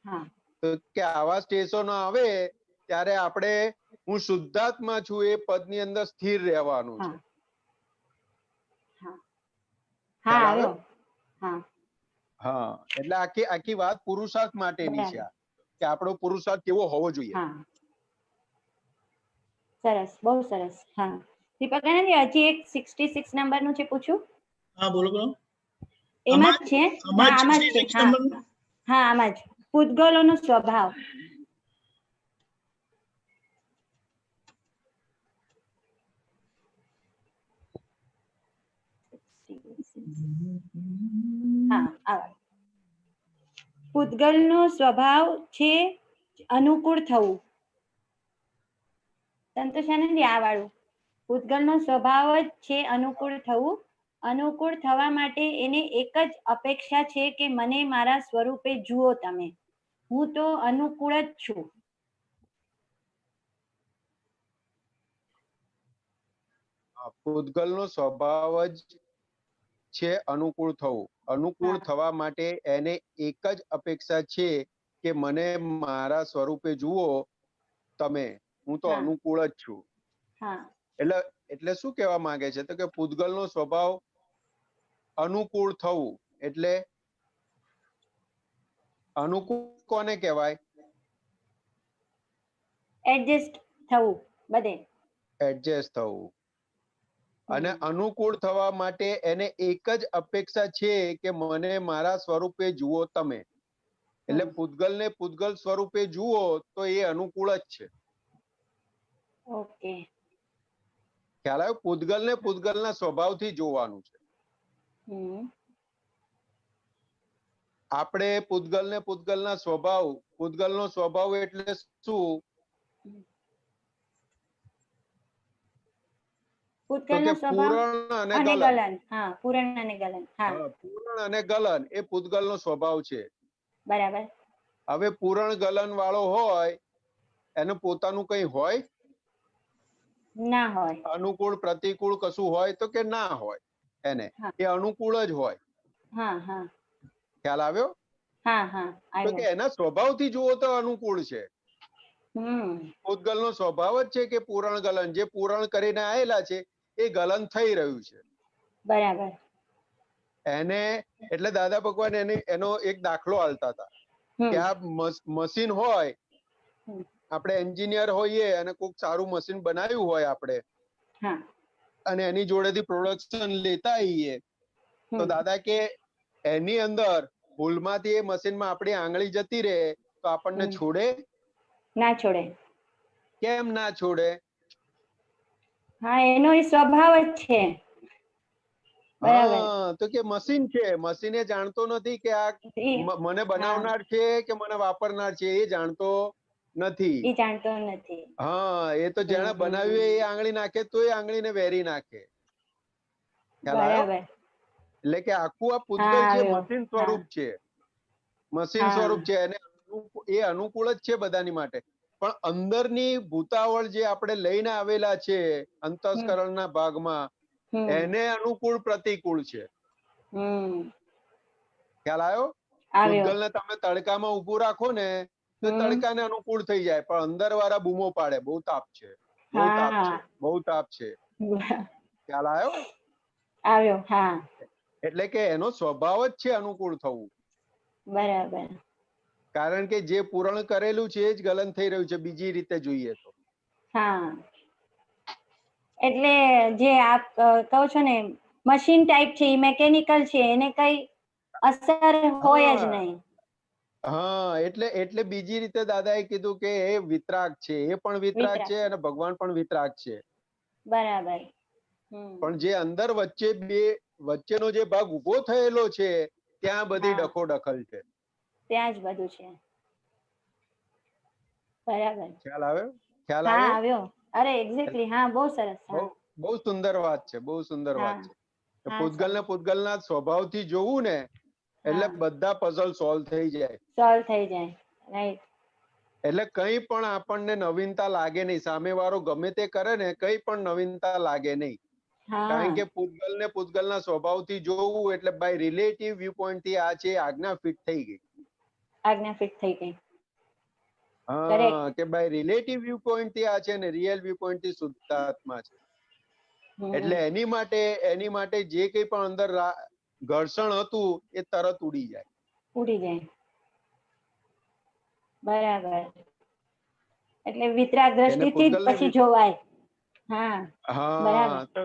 હા તો કે આવા સ્ટેશનો આવે ત્યારે આપણે હું શુદ્ધાત્મા છું એ પદની અંદર સ્થિર રહેવાનું હા છે. હા ખ્યાલ આવ્યો? આવ્યો. હા હા, એટલે આખી વાત પુરુષાર્થ માટેની છે બરાબર. આ. કે આપણો પુરુષાર્થ કેવો હોવો જોઈએ. હા, સરસ, બહુ સરસ. હા, દીપકાનંદ, હજી એક 66 નંબરનું છે, પૂછું? હા, બોલો બોલો. એમાં જ છે. આમાં હા, જ આમાં જ છે. 66 હા, નંબરનું? હા, આમાં જ પૂતગલોનો સ્વભાવ. હા, આવા પૂતગલનો સ્વભાવ છે અનુકૂળ થવું. સંતોષાનંદી, આ વાળું પૂતગલનો સ્વભાવ જ છે અનુકૂળ થવું. અનુકૂળ થવા માટે એને એક જ અપેક્ષા છે કે મને મારા સ્વરૂપે જુઓ તમે. હું તો અનુકૂળ જ છું. પૂતગલનો સ્વભાવ જ છે અનુકૂળ થવું. અનુકૂળ હા. થવા માટે એને એક જ અપેક્ષા છે કે મને મારા સ્વરૂપે જુઓ તમે. હું તો હા. અનુકૂળ જ છું. હા, એટલે એટલે શું કહેવા માંગે છે? તો કે પૂતગલનો સ્વભાવ અનુકૂળ થવું એટલે અનુકૂળ કોને કહેવાય? એડજસ્ટ થવું બધે. એડજસ્ટ થવું. અને હમ. અનુકૂળ થવા માટે એને એક જ અપેક્ષા છે કે મને મારા સ્વરૂપે જુઓ તમે. એટલે હમ. પૂતગલને પૂતગલ સ્વરૂપે જુઓ તો એ અનુકૂળ જ છે. ઓકે. ખ્યાલ આવ્યો? પૂતગલને પૂતગલના સ્વભાવથી જોવાનું છે. હમ. આપણે પૂતગલને પૂતગલના સ્વભાવ, પૂતગલનો સ્વભાવ એટલે શું? તો પૂતગલનો કે સ્વભાવ પૂરણ અને અને ગલન. ગલન. હા, પૂરણ અને ગલન. હા, પૂરણ અને ગલન એ પૂતગલનો સ્વભાવ છે. બરાબર. હવે પૂરણ ગલન વાળો હોય એનું પોતાનું કઈ હોય? ના હોય. અનુકૂળ પ્રતિકૂળ કશું હોય? તો કે ના હોય. એને હા. એ અનુકૂળ જ હોય. હા, હા, ખ્યાલ આવ્યો? હા, હા, તો કે આવ્યો. એના સ્વભાવથી જુઓ તો અનુકૂળ છે. હમ. પૂતગલનો સ્વભાવ જ છે કે પૂરણ ગલન. જે પૂરણ કરીને આવેલા છે એ ગલન થઈ રહ્યું છે. બરાબર. એને એટલે દાદા ભગવાન એનો એક દાખલો આલતા હતા કે હમ. આ મશીન હોય, હમ. આપણે એન્જિનિયર હોઈએ અને કોઈક સારું મશીન બનાવ્યું હોય આપણે, હા. અને એની જોડેથી પ્રોડક્શન લેતા આવીએ તો હમ. દાદા કે એની અંદર ભૂલમાંથી એ મશીનમાં આપણી આંગળી જતી રહે તો આપણને હમ. છોડે? ના છોડે. કેમ ના છોડે? હા, એનો એ સ્વભાવ જ છે. બરાબર. હા, તો કે મશીન છે, મશીન એ જાણતો નથી કે આ મને હા, બનાવનાર છે કે મને વાપરનાર છે, એ જાણતો નથી. એ જાણતો નથી. હા, એ તો જેણે હમ. બનાવ્યું એ આંગળી નાખે તો એ આંગળીને વેરી નાખે. ખ્યાલ આવ્યો? બરાબર. એટલે કે આખું આ હા, પૂતગલ છે આવ્યો. મશીન હા, સ્વરૂપ છે. મશીન હા. સ્વરૂપ છે અને એ અનુકૂળ જ છે બધાની માટે. પણ અંદરની ભૂતાવળ જે આપણે લઈને આવેલા છે હમ. અંતસ્કરણના ભાગમાં, હમ. એને અનુકૂળ પ્રતિકૂળ છે. હમ. ખ્યાલ આવ્યો? આવ્યો. પૂતગલને તમે તડકામાં ઊભું રાખો ને તો હમ. તડકાને અનુકૂળ થઈ જાય, પણ અંદર વાળા બૂમો પાડે, બહુ તાપ છે, બહુ તાપ હા. છે, બહુ તાપ છે. ખ્યાલ આવ્યો? આવ્યો. હા, એટલે કે એનો સ્વભાવ જ છે અનુકૂળ થવું. બરાબર. કારણ કે જે પૂરણ કરેલું છે એ જ ગલન થઈ રહ્યું છે બીજી રીતે જોઈએ તો. હા, એટલે જે આપ કહો છો ને મશીન ટાઈપ છે, એ મેકેનિકલ છે, એને કઈ અસર હોય જ હા નહીં. હા, એટલે બીજી રીતે દાદાએ કીધું કે એ વિતરાગ છે, એ પણ વિતરાગ વિતરાગ છે છે. અને ભગવાન પણ વિતરાગ છે. બરાબર. હમ. પણ જે અંદર વચ્ચેનો જે ભાગ ઉભો થયેલો છે ત્યાં બધી હા, ડખોડખલ છે. ત્યાં જ બધું છે. બરાબર. ખ્યાલ આવ્યો? ખ્યાલ હા, આવ્યો? આવ્યો. અરે એક્ઝેક્ટલી. હા, બહુ સરસ. બહુ હા, બહુ સુંદર વાત છે, બહુ સુંદર હા, વાત છે. હા, પૂતગલને સરસ. પૂતગલના સ્વભાવથી જોવું ને એટલે હા, બધા પઝલ સોલ્વ થઈ જાય. સોલ્વ થઈ જાય. રાઈટ. એટલે કંઈ પણ આપણને નવીનતા લાગે નહીં, સામેવાળો ગમે તે કરે ને કંઈ પણ નવીનતા લાગે નહીં. કારણ કે હા, પૂતગલને પૂતગલના સ્વભાવથી જોવું એટલે બાય રિલેટિવ વ્યૂ પોઈન્ટથી આ છે આજ્ઞા ફિટ થઈ ગઈ. આજ્ઞા ફિટ થઈ ગઈ. હા, કરેક્ટ. કે બાય રિલેટિવ વ્યૂ પોઈન્ટથી આ છે ને રિયલ વ્યૂ પોઈન્ટથી શુદ્ધાત્મા છે. એટલે એની માટે જે કંઈ પણ અંદર ઘર્ષણ હતું એ તરત ઉડી જાય. ઉડી જાય. બરાબર. એટલે વિતરાગ દ્રષ્ટિથી જ પૂતગલને પછી જોવાય. હા, હા બરાબર. તો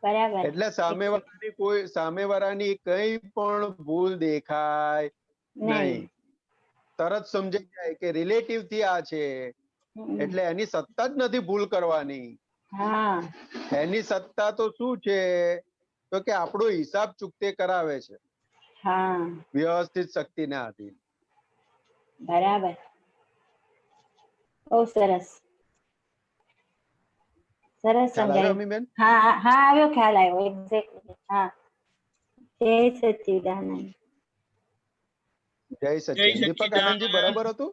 બરાબર. એટલે સામેવાળાની કઈ પણ ભૂલ દેખાય નહીં, તરત સમજાઈ જાય કે રિલેટિવ થી આ છે, હમ. એટલે એની સત્તા જ નથી ભૂલ કરવાની. હા, એની સત્તા તો શું છે, તો કે આપણો હિસાબ ચૂકતે કરાવે છે હા, વ્યવસ્થિત શક્તિના આધીન. બરાબર. બહુ સરસ. સરસ ખ્યાલ આવ્યો સમજાયું. અમીબેન? હા હા, આવ્યો, ખ્યાલ આવ્યો. એક્ઝેક્ટલી. હા. જય સચ્ચિદાનંદ. જય જય સચ્ચિદાનંદ. દીપક આનંદજી, સચ્ચિદાનંદ. બરાબર હતું?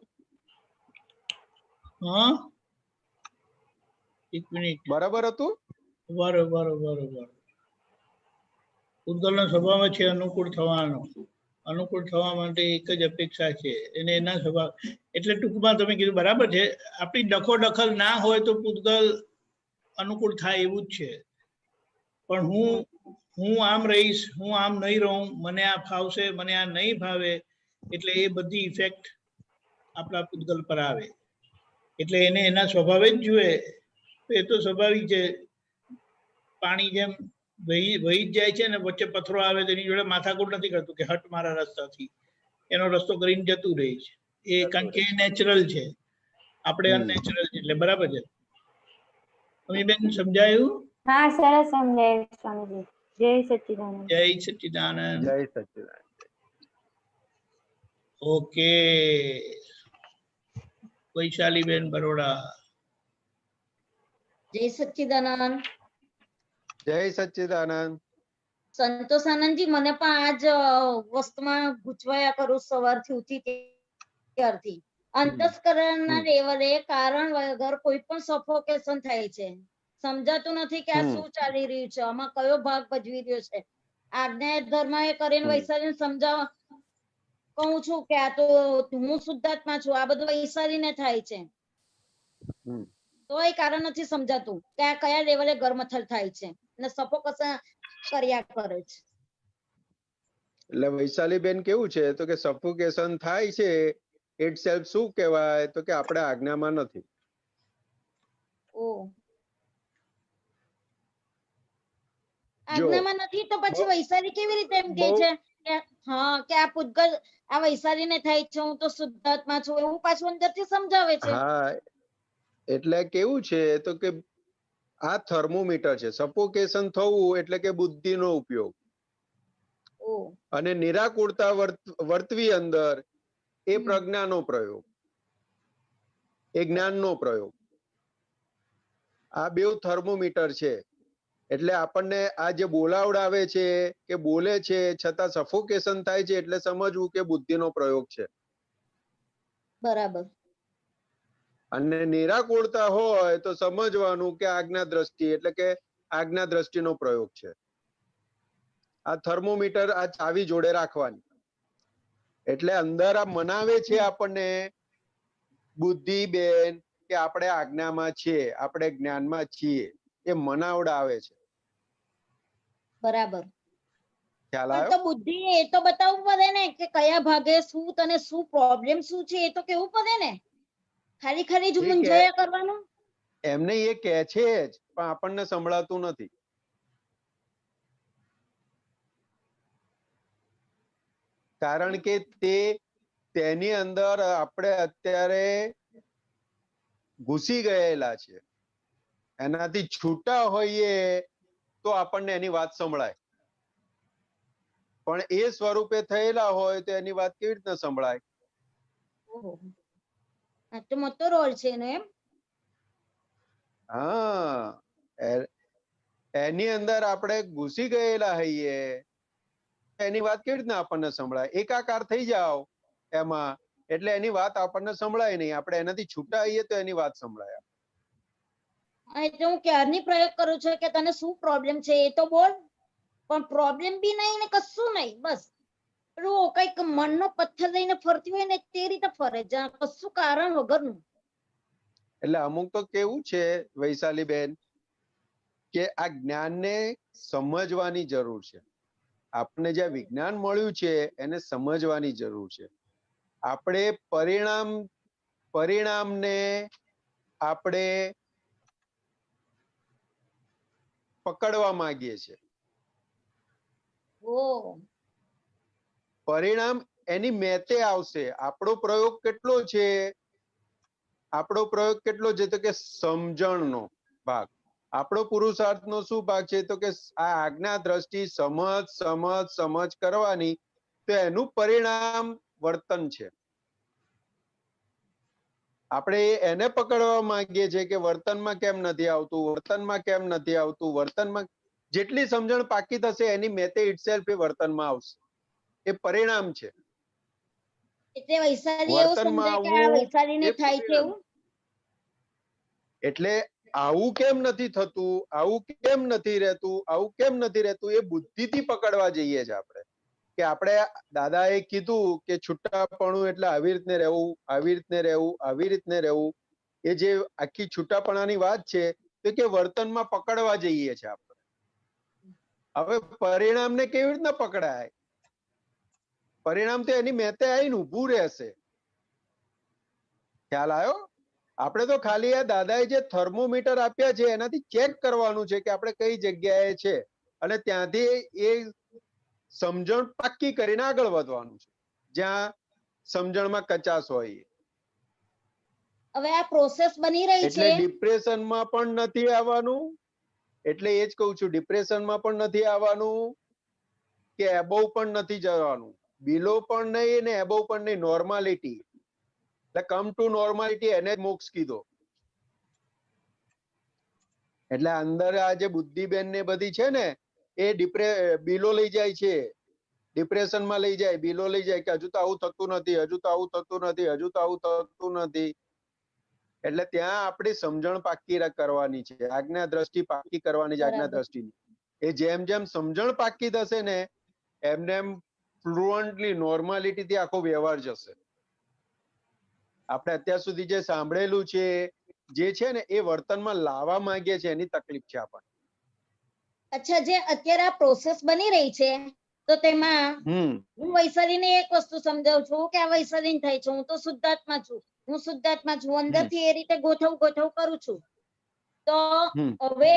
હા, એક મિનિટ. બરાબર હતું? બરોબર. પૂતગલનો સ્વભાવ છે અનુકૂળ થવાનો. અનુકૂળ થવા માટે એક જ અપેક્ષા છે, એને એના સ્વભાવ. એટલે ટૂંકમાં તમે કીધું બરાબર છે. આપણી દખલ ના હોય તો પૂતગલ અનુકૂળ થાય એવું જ છે. પણ હું આમ રહીશ, હું આમ નહીં રહું, મને આ ફાવશે, મને આ નહીં ફાવે, એટલે એ બધી ઇફેક્ટ આપણા પૂતગલ પર આવે. એટલે એને એના સ્વભાવે જ જુએ. એ તો સ્વાભાવિક છે. પાણી જેમ વહી જ જાય છે ને, વચ્ચે પથ્થરો આવે તો એની જોડે માથાકૂટ નથી કરતું કે હટ મારા રસ્તાથી, એનો રસ્તો કરીને જતું રહે છે. એ કારણ કે નેચરલ છે, આપણે અનનેચરલ છે. એટલે બરાબર છે. અમીબેન, સમજાયું? હા, સરસ સમજાયું સ્વામીજી. જય સચ્ચિદાનંદ. જય સચ્ચિદાનંદ. જય સચ્ચિદાનંદ. ઓકે. વૈશાલીબેન, બરોડા. જય સચ્ચિદાનંદ. જય સચ્ચિદાનંદ. સંતોષ આનંદજી, મને પણ આ જ વસ્તુમાં ગૂંચવાયા કરું સવારથી ઉઠી ત્યારથી. અંતસ્કરણના લેવલે કારણ વગર કોઈ પણ સફોકેશન થાય છે. સમજાતું નથી કે આ શું ચાલી રહ્યું છે, આમાં કયો ભાગ ભજવી રહ્યો છે. આજ્ઞા ધર્મ એ કરીને વૈશાલીને સમજાવવા કહું છું કે આ તો હું શુદ્ધાત્મા છું, આ બધું વૈશાલીને થાય છે. તો એ કારણ નથી સમજાતું કે આ કયા લેવલે ગરમથલ થાય છે અને સફોકેશન કર્યા કરે છે. એટલે વૈશાલીબેન કેવું છે, તો કે સફોકેશન થાય છે ઇટ સેલ્ફ શું કહેવાય, તો કે આપણે આજ્ઞામાં નથી. આજ્ઞામાં નથી તો પછી વૈશાલી કેવી રીતે એમ કે છે કે હા કે આ પૂતગલ આ વૈશાલીને થાય છે, હું તો શુદ્ધાત્મા છું, એવું પાછું અંદરથી સમજાવે છે. હા, એટલે કેવું છે તો કે આ થર્મોમીટર છે. સફોકેશન થવું એટલે કે બુદ્ધિનો ઉપયોગ, અને નિરાકુરતા વર્તવી અંદર એ પ્રજ્ઞાનો પ્રયોગ, એ જ્ઞાનનો પ્રયોગ. આ બે થર્મોમીટર છે. એટલે આપણને આ જે બોલાવડાવે છે કે બોલે છે છતાં સફોકેશન થાય છે, એટલે સમજવું કે બુદ્ધિનો પ્રયોગ છે. બરાબર. અને નિરાકુરતા હોય તો સમજવાનું કે આજ્ઞા દ્રષ્ટિ, એટલે કે આજ્ઞા દ્રષ્ટિનો પ્રયોગ છે. આ થર્મોમીટર આ ચાવી જોડે રાખવાની. એટલે અંદર આ મનાવે છે આપણને બુદ્ધિ બેન કે આપણે આજ્ઞામાં છીએ, આપણે જ્ઞાનમાં છીએ, એ મનાવડાવે છે. બરાબર. ખ્યાલ પણ આવ્યો? તો બુદ્ધિ એ તો બતાવવું પડે ને કે કયા ભાગે શું તને શું પ્રોબ્લેમ શું છે, એ તો કેવું પડે ને. ખાલી જ મૂંઝાયા કરવાનું. એમને એ કહે છે જ, પણ આપણને સંભળાતું નથી. કારણ કે તેની અંદર આપણે અત્યારે ઘૂસી ગયેલા છે. એનાથી છૂટા હોઈએ તો આપણને એની વાત સંભળાય, પણ એ સ્વરૂપે થયેલા હોય તો એની વાત કેવી રીતના સંભળાય? તો મોટો રોલ છે એનો એમ. હા, એની અંદર આપણે ઘૂસી ગયેલા હઈએ, એની વાત કેવી રીતના આપણને સંભળાય? એકાકાર થઈ જાવ એમાં, એટલે એની વાત આપણને સંભળાય નહીં. આપણે એનાથી છૂટા આવીએ તો એની વાત સંભળાય. એટલે હું ક્યારની પ્રયોગ કરું છું કે તને શું પ્રોબ્લેમ છે એ તો બોલ, પણ પ્રોબ્લેમ બી નહીં ને કશું નહીં. બસ પેલું કઈક મનનો પથ્થર લઈને ફરતી હોય ને તે રીતે ફરે, કશું કારણ વગરનું. એટલે અમુક તો કેવું છે વૈશાલી બેન કે આ જ્ઞાનને સમજવાની જરૂર છે. આપણને જે વિજ્ઞાન મળ્યું છે એને સમજવાની જરૂર છે. આપણે પરિણામને આપણે પકડવા માંગીએ છીએ. પરિણામ એની મેતે આવશે. આપણો પ્રયોગ કેટલો છે? આપણો પ્રયોગ કેટલો છે? તો કે સમજણનો ભાગ. આપણો પુરુષાર્થનો શું ભાગ છે? તો કે આ આજ્ઞા દ્રષ્ટિ સમજ કરવાની, તો એનું પરિણામ વર્તન છે. આપણે એને પકડવા માંગીએ છીએ કે વર્તનમાં કેમ નથી આવતું. વર્તનમાં જેટલી સમજણ પાકી થશે એની મેતે ઇટસેલ્ફ એ વર્તનમાં આવશે. એ પરિણામ છે. એટલે વૈશાલી એવું સમજાય કે આ વૈશાલીને થાય છે એવું? એટલે આવું કેમ નથી થતું, આવું કેમ નથી રહેતું, એ બુદ્ધિથી પકડવા જઈએ છે આપણે. કે આપણે દાદાએ કીધું કે છૂટાપણું એટલે આવી રીતને રહેવું. એ જે આખી છૂટાપણાની વાત છે તો કે વર્તનમાં પકડવા જઈએ છે આપણે. હવે પરિણામને કેવી રીતના પકડાય? પરિણામ તો એની મેતે આવીને ઊભું રહેશે. ખ્યાલ આવ્યો? આપણે તો ખાલી આ દાદાએ જે થર્મોમીટર આપ્યા છે એનાથી ચેક કરવાનું છે કે આપણે કઈ જગ્યાએ છે, અને ત્યાંથી એ સમજણ પાક્કી કરીને આગળ વધવાનું છે જ્યાં સમજણમાં કચાશ હોય. હવે આ પ્રોસેસ બની રહી છે એટલે ડિપ્રેશનમાં પણ નથી આવવાનું. એટલે એ જ કહું છું, ડિપ્રેશનમાં પણ નથી આવવાનું કે એબોવ પણ નથી જવાનું. બિલો પણ નહીં ને એબોવ પણ નહીં. નોર્માલિટી. એટલે કમ ટુ નોર્માલિટી, એને જ મોક્ષ કીધો. એટલે અંદર આ જે બુદ્ધિબેન ને બધી છે ને, એ બિલો લઈ જાય છે, ડિપ્રેશનમાં લઈ જાય, બિલો લઈ જાય કે હજુ તો આવું થતું નથી. એટલે ત્યાં આપણી સમજણ પાક્કી કરવાની છે, આજ્ઞા દ્રષ્ટિ પાક્કી કરવાની છે. આજ્ઞા દ્રષ્ટિની એ જેમ જેમ સમજણ પાક્કી થશે ને એમને એમ ફ્લુઅન્ટલી નોર્માલિટી થી આખો વ્યવહાર જશે. આપણે અત્યાર સુધી જે સાંભળેલું છે, જે છે ને એ વર્તનમાં લાવવા માંગીએ છીએ, એની તકલીફ છે આપણને. અચ્છા, જે અત્યારે આ પ્રોસેસ બની રહી છે તો તેમાં હું વૈશાલીને એક વસ્તુ સમજાવું છું કે આ વૈશાલીને થાય છે, હું તો શુદ્ધાત્મા છું, અંદરથી એ રીતે ગોઠવ કરું છું. તો હવે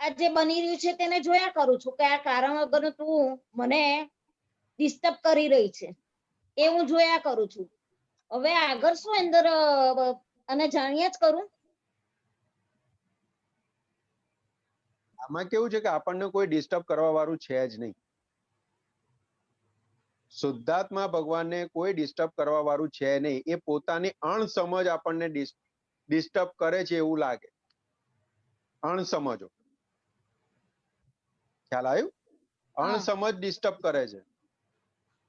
આ જે બની રહ્યું છે તેને જોયા કરું છું કે આ કારણ વગરનું તું મને ડિસ્ટર્બ કરી રહી છે, એ હું જોયા કરું છું. હવે આગળ શું અંદર અને જાણ્યા જ કરું. આમાં કેવું છે કે આપણને કોઈ ડિસ્ટર્બ કરવા વાળું છે જ નહીં. શુદ્ધાત્મા ભગવાનને કોઈ ડિસ્ટર્બ કરવા વાળું છે નહીં. એ પોતાની અણસમજ આપણને ડિસ્ટર્બ કરે છે એવું લાગે. અણસમજો, ખ્યાલ આવ્યું? અણસમજ ડિસ્ટર્બ કરે છે.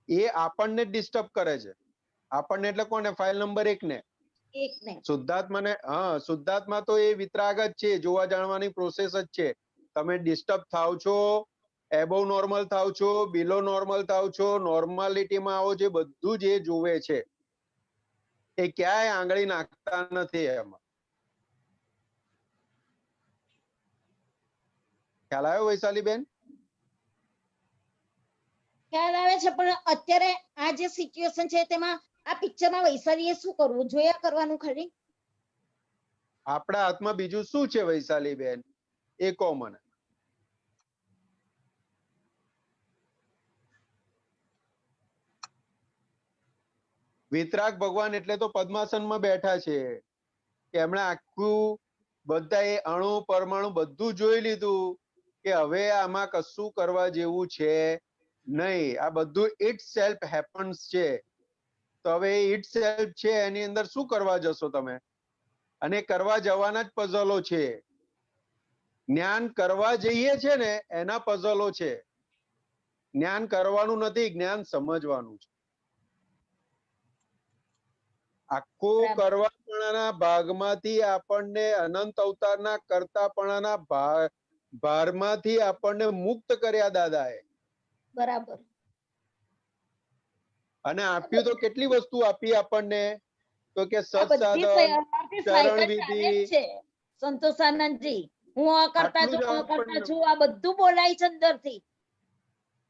એ આપણને ડિસ્ટર્બ કરે છે. આપણને એટલે કોને? ફાઇલ નંબર 1 ને. શુદ્ધાત્માને. શુદ્ધાત્મા તો એ વિતરાગ જ છે, જોવા જાણવાની પ્રોસેસ જ છે. તમે ડિસ્ટર્બ થાવ છો, એબોવ નોર્મલ થાવ છો, બિલો નોર્મલ થાવ છો, નોર્માલિટીમાં આવો છો, બધું જ એ જોવે છે. એ ક્યાંય આંગળી નાખતા નથી એમાં. ખ્યાલ આવ્યો વૈશાલીબેન? ખ્યાલ આવે છે, પણ અત્યારે આ જે સિચ્યુએશન છે તેમાં આ પિક્ચરમાં વૈશાલીએ શું કરવું? જોયા કરવાનું ખરી? આપણા હાથમાં બીજું શું છે વૈશાલીબેન? એ કહો મને. વિતરાગ ભગવાન એટલે તો પદ્માસનમાં બેઠા છે કે એમણે આખું બધાએ અણુ પરમાણુ બધું જોઈ લીધું કે હવે આમાં કશું કરવા જેવું છે નહીં. આ બધું ઇટ સેલ્ફ હેપન્સ છે. તો હવે ઇટ સેલ્ફ છે એની અંદર શું કરવા જશો તમે? અને કરવા જવાના જ પઝલો છે. જ્ઞાન કરવા જઈએ છે ને એના પઝલો છે. જ્ઞાન કરવાનું નથી, જ્ઞાન સમજવાનું છે. આખું કરવાપણાના ભાગમાંથી આપણને અનંત અવતારના કરતાપણાના ભારમાંથી આપણને મુક્ત કર્યા દાદાએ. બરાબર. અને આપ્યું તો કેટલી વસ્તુ આપી આપણને? તો કે સત્સાધન, ચરણ વિધિ. સંતોષાનંદજી, હું અકર્તા છું, આ બધું બોલાય છે અંદરથી.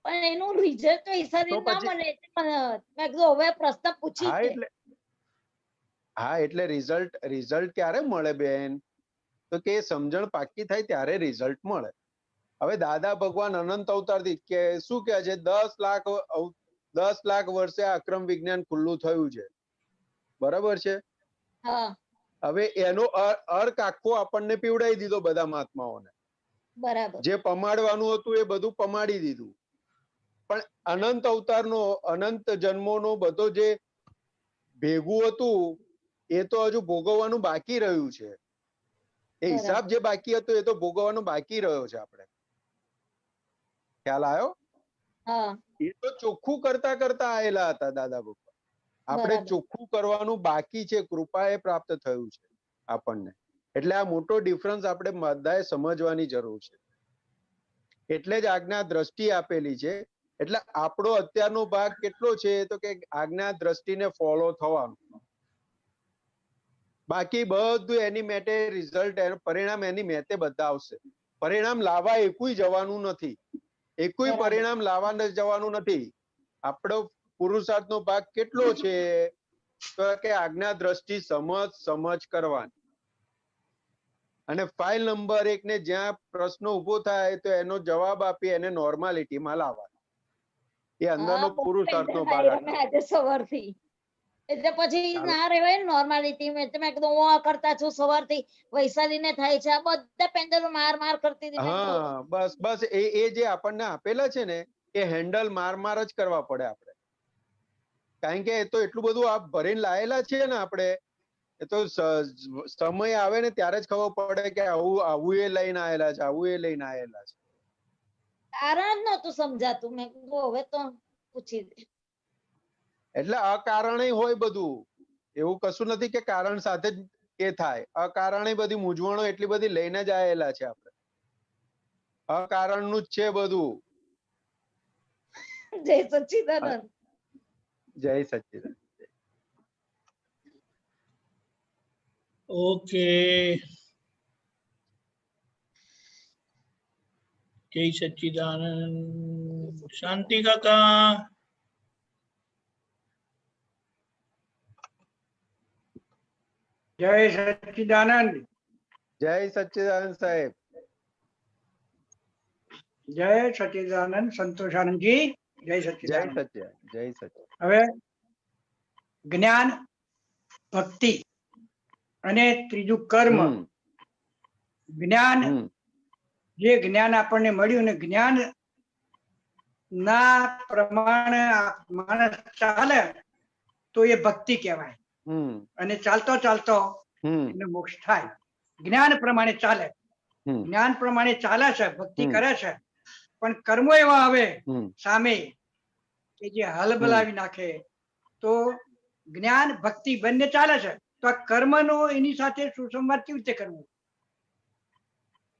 પણ એનું રિઝલ્ટ વૈસારી તો ના પછી- મળે એટલે મેં કીધું હવે પ્રશ્ન પૂછી હા છે. એટલે રિઝલ્ટ ક્યારે મળે બેન? તો કે સમજણ પાકી થાય ત્યારે રિઝલ્ટ મળે. હવે દાદા ભગવાન અનંત અવતારથી કે શું કહે છે, 10 લાખ વર્ષે અક્રમ વિજ્ઞાન ખુલ્લું થયું છે, બરાબર છે. હા હવે એનો અર્ક આખો આપણને પીવડાવી દીધો બધા મહાત્માઓને. બરાબર. જે પમાડવાનું હતું એ બધું પમાડી દીધું. પણ અનંત અવતારનો, અનંત જન્મોનો બધો જે ભેગું હતું એ તો હજુ ભોગવવાનું બાકી રહ્યું છે. એ હિસાબ જે બાકી હતો એ તો ભોગવવાનો બાકી રહ્યો છે. આપણે ખ્યાલ આવ્યો? હા એ તો ચોખ્ખું કરતા કરતા આયેલા હતા દાદા ભગવાન. આપણે બરાબર. ચોખ્ખું કરવાનું બાકી છે. કૃપાએ પ્રાપ્ત થયું છે આપણને. એટલે આ મોટો ડિફરન્સ આપણે બધાએ સમજવાની જરૂર છે. એટલે જ આજ્ઞા દ્રષ્ટિ આપેલી છે. એટલે આપણો અત્યારનો ભાગ કેટલો છે તો કે આજ્ઞા દ્રષ્ટિને ફોલો થવાનું. બાકી બધું એની મેટે રિઝલ્ટ, પરિણામ એની મેટે બધા આવશે. પરિણામ લાવવા એකුય જવાનું નથી. એකුય બરાબર. પરિણામ લાવવા જવાનું નથી. આપણો પુરુષાર્થનો ભાગ કેટલો છે તો કે આજ્ઞા દ્રષ્ટિ સમજ કરવાની. અને ફાઇલ નંબર 1 ને જ્યાં પ્રશ્નો ઉભો થાય તો એનો જવાબ આપી એને નોર્માલિટીમાં લાવવાનો. એ અંદરનો પુરુષાર્થનો ભાગ આટલો. આજે સવારથી એટલે પછી ચાલો. ના રહેવાય નોર્માલિટી. મેં કીધું હું આ કરતા છું સવારથી, વૈશાલીને થાય છે, આ બધા પેન્ડલો માર કરતી હતી. મેં કીધું બસ એ જે આપણને આપેલા છે ને એ હેન્ડલ માર જ કરવા પડે આપણે. કારણ કે એ તો એટલું બધું આ ભરીને લાયેલા છે ને આપણે, એ તો સમય આવે ને ત્યારે જ ખબર પડે કે આવું એ લઈને આયેલા છે, આવું એ લઈને આયેલા છે. કારણ જ નહોતું સમજાતું. મેં કીધું હવે તો પૂછી દે. એટલે અકારણે હોય બધું. એવું કશું નથી કે કારણ સાથે જ એ થાય. અકારણે બધી મૂંઝવણો એટલી બધી લઈને જ આયેલા છે આપણે. અકારણનું જ છે બધું. જય સચ્ચિદાનંદ. જય સચ્ચિદાનંદ. ઓકે, જય સચ્ચિદાનંદ. શાંતિ કાકા. જય સચ્ચિદાનંદ. જય સચ્ચિદાનંદ સાહેબ. જય સચ્ચિદાનંદ સંતોષાનંદજી. જય જય સચ્ચિદાનંદ. સચ્ચિદાનંદ. જય સચ્ચિદાનંદ. હવે જ્ઞાન, ભક્તિ અને ત્રીજું કર્મ. જ્ઞાન, જે જ્ઞાન આપણને મળ્યું ને જ્ઞાન ના પ્રમાણે માણસ ચાલે તો એ ભક્તિ કહેવાય. અને ચાલતો ચાલતો એને મોક્ષ થાય. જ્ઞાન પ્રમાણે ચાલે, જ્ઞાન પ્રમાણે ચાલે છે, ભક્તિ કરે છે, પણ કર્મો એવા આવે સામે કે જે હલબલાવી નાખે. તો જ્ઞાન ભક્તિ બંને ચાલે છે, તો આ કર્મનો એની સાથે સુસંવાદ કેવી રીતે કરવો?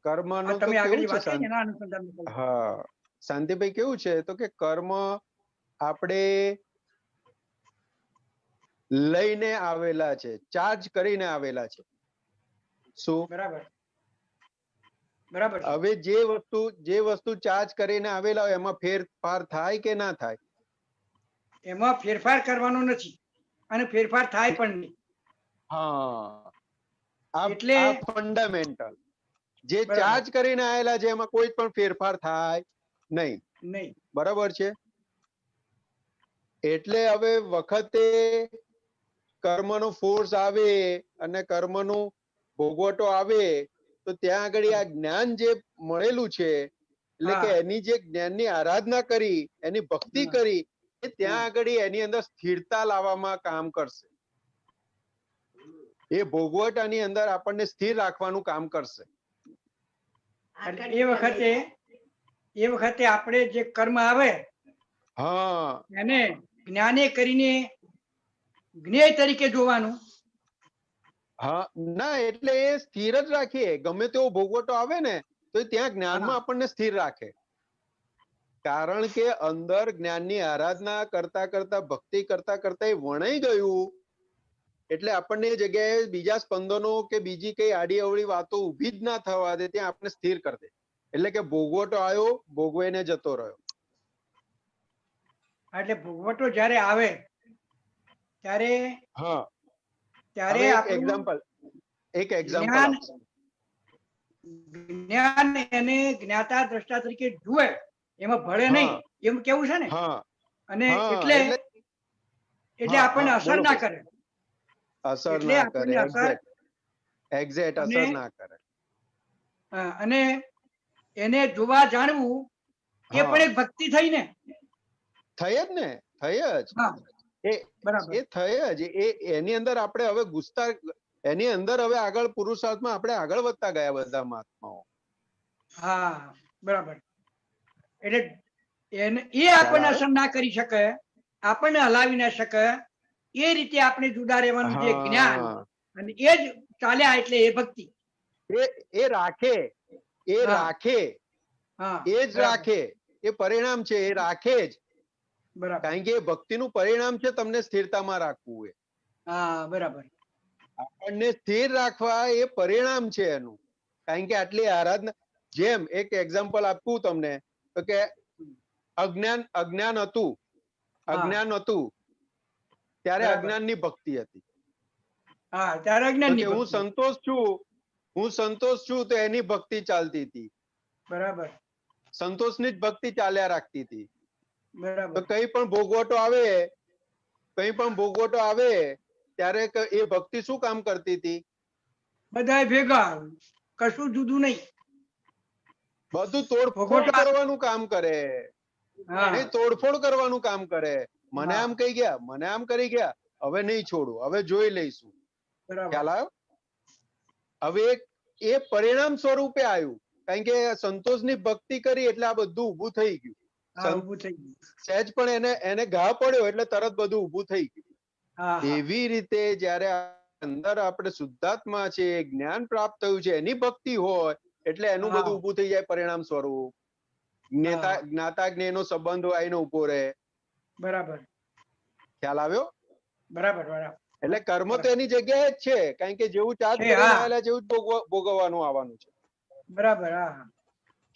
કર્મનું તો તમે આગળ કેવું વાત છે કરી એના અનુસંધાન. હા શાંતિભાઈ, કેવું છે તો કે કર્મ આપણે લઈને આવેલા છે, ચાર્જ કરીને આવેલા છે. શું? બરાબર બરાબર. હવે જે વસ્તુ ચાર્જ કરીને આવેલા હોય એમાં ફેરફાર થાય કે ના થાય? એમાં ફેરફાર કરવાનો નથી અને ફેરફાર થાય પણ નહીં. હા, એટલે આ ફંડામેન્ટલ. જે ચાર્જ કરીને આવેલા છે એમાં કોઈ પણ ફેરફાર થાય નહીં. બરાબર છે. એટલે હવે વખતે કર્મનો ફોર્સ આવે અને કર્મનું ભોગવટો આવે તો ત્યાં આગળ આ જ્ઞાન જે મળેલું છે, એટલે કે એની જે જ્ઞાનની આરાધના કરી, એની ભક્તિ કરી, એ ત્યાં આગળ એની અંદર સ્થિરતા લાવવામાં કામ કરશે. એ ભોગવટાની અંદર આપણને સ્થિર રાખવાનું કામ કરશે. એ વખતે આપણે જે કર્મ આવે એને જ્ઞાને કરીને જ્ઞેય તરીકે જોવાનું. હા ના, એટલે એ સ્થિર જ રાખીએ. ગમે તેવો ભોગવટો આવે ને તો ત્યાં જ્ઞાનમાં આપણને સ્થિર રાખે. કારણ કે અંદર જ્ઞાનની આરાધના કરતા કરતા, ભક્તિ કરતા કરતા એ વણાઈ ગયું. એટલે આપણને એ જગ્યાએ બીજા સ્પંદનો કે બીજી કઈ આડી અવળી વાતો ઊભી જ ના થવા દે, ત્યાં આપણે સ્થિર કરી દે. એટલે કે ભોગવટો આવ્યો, ભોગવાઈને જતો રહ્યો. એટલે ભોગવટો જ્યારે આવે ત્યારે હા ત્યારે હવે આપણું એક એક્ઝામ્પલ જ્ઞાન જ્ઞાન એને જ્ઞાતા દ્રષ્ટા તરીકે જુએ, એમાં ભળે નહીં એમ કેવું છે ને. હા અને હા, એટલે હા, આપણને હા, અસર બોલો, ના બોલો. કરે. અસર એટલે ના આપણને કરે, અસર એક્ઝેક્ટ અને અસર ના કરે. અને એને જોવા જાણવું એ પણ એક ભક્તિ થઈ ને. થઈ જ ને, થઈ જ. હા બરાબર. એ થઈ જ એની અંદર આપણે હવે ઘૂસતા, એની અંદર હવે આગળ પુરુષાર્થમાં આપણે આગળ વધતા ગયા બધા મહાત્માઓ. હા બરાબર. એટલે એ આપણને અસર ના કરી શકે, આપણને હલાવી ના શકે, એ રીતે આપણે જુદા રહેવાનું જે જ્ઞાન અને એ જ ચાલ્યા એટલે એ ભક્તિ. એ રાખે, એ રાખે, એ જ રાખે, એ પરિણામ છે, એ રાખે જ. કારણ કે એ ભક્તિનું પરિણામ છે તમને સ્થિરતામાં રાખવું. એ હા બરાબર. આપણને સ્થિર રાખવા એ પરિણામ છે એનું. કારણ કે આટલી આરાધના, જેમ એક એક્ઝામ્પલ આપવું તમને, તો કે અજ્ઞાન હતું, અજ્ઞાન હતું ત્યારે અજ્ઞાનની ભક્તિ હતી. હા ત્યારે અજ્ઞાનની હું સંતોષ છું તો એની ભક્તિ ચાલતી હતી. બરાબર. સંતોષની જ ભક્તિ ચાલ્યા રાખતી હતી. બરાબર. તો કઈ પણ ભોગવટો આવે ત્યારે એ ભક્તિ શું કામ કરતી હતી? બધા ભેગા, કશું જુદું નહીં, બધું તોડફોડ કરવાનું કામ કરે. તોડફોડ કરવાનું કામ કરે. મને આમ કહી ગયા, મને આમ કરી ગયા, હવે નહીં છોડું, હવે જોઈ લઈશું. ખ્યાલ આવ્યો? હવે એ પરિણામ સ્વરૂપે આવ્યું. કારણ કે સંતોષની ભક્તિ કરી એટલે આ બધું ઊભું થઈ ગયું. સહેજ પણ એને ઘા પડ્યો એટલે તરત બધું ઊભું થઈ ગયું. એવી રીતે જયારે અંદર આપણે શુદ્ધાત્મા છે, જ્ઞાન પ્રાપ્ત થયું છે, એની ભક્તિ હોય એટલે એનું બધું ઊભું થઈ જાય પરિણામ સ્વરૂપ. જ્ઞાતા જ્ઞેયનો સંબંધ આવીને ઉભો રહે. બરાબર. ખ્યાલ આવ્યો? બરાબર બરાબર. એટલે કર્મ તો એની જગ્યાએ જ છે, કારણ કે જેવું ચાર્જ કરીને આવેલા જેવું જ ભોગવવાનું આવવાનું છે. બરાબર.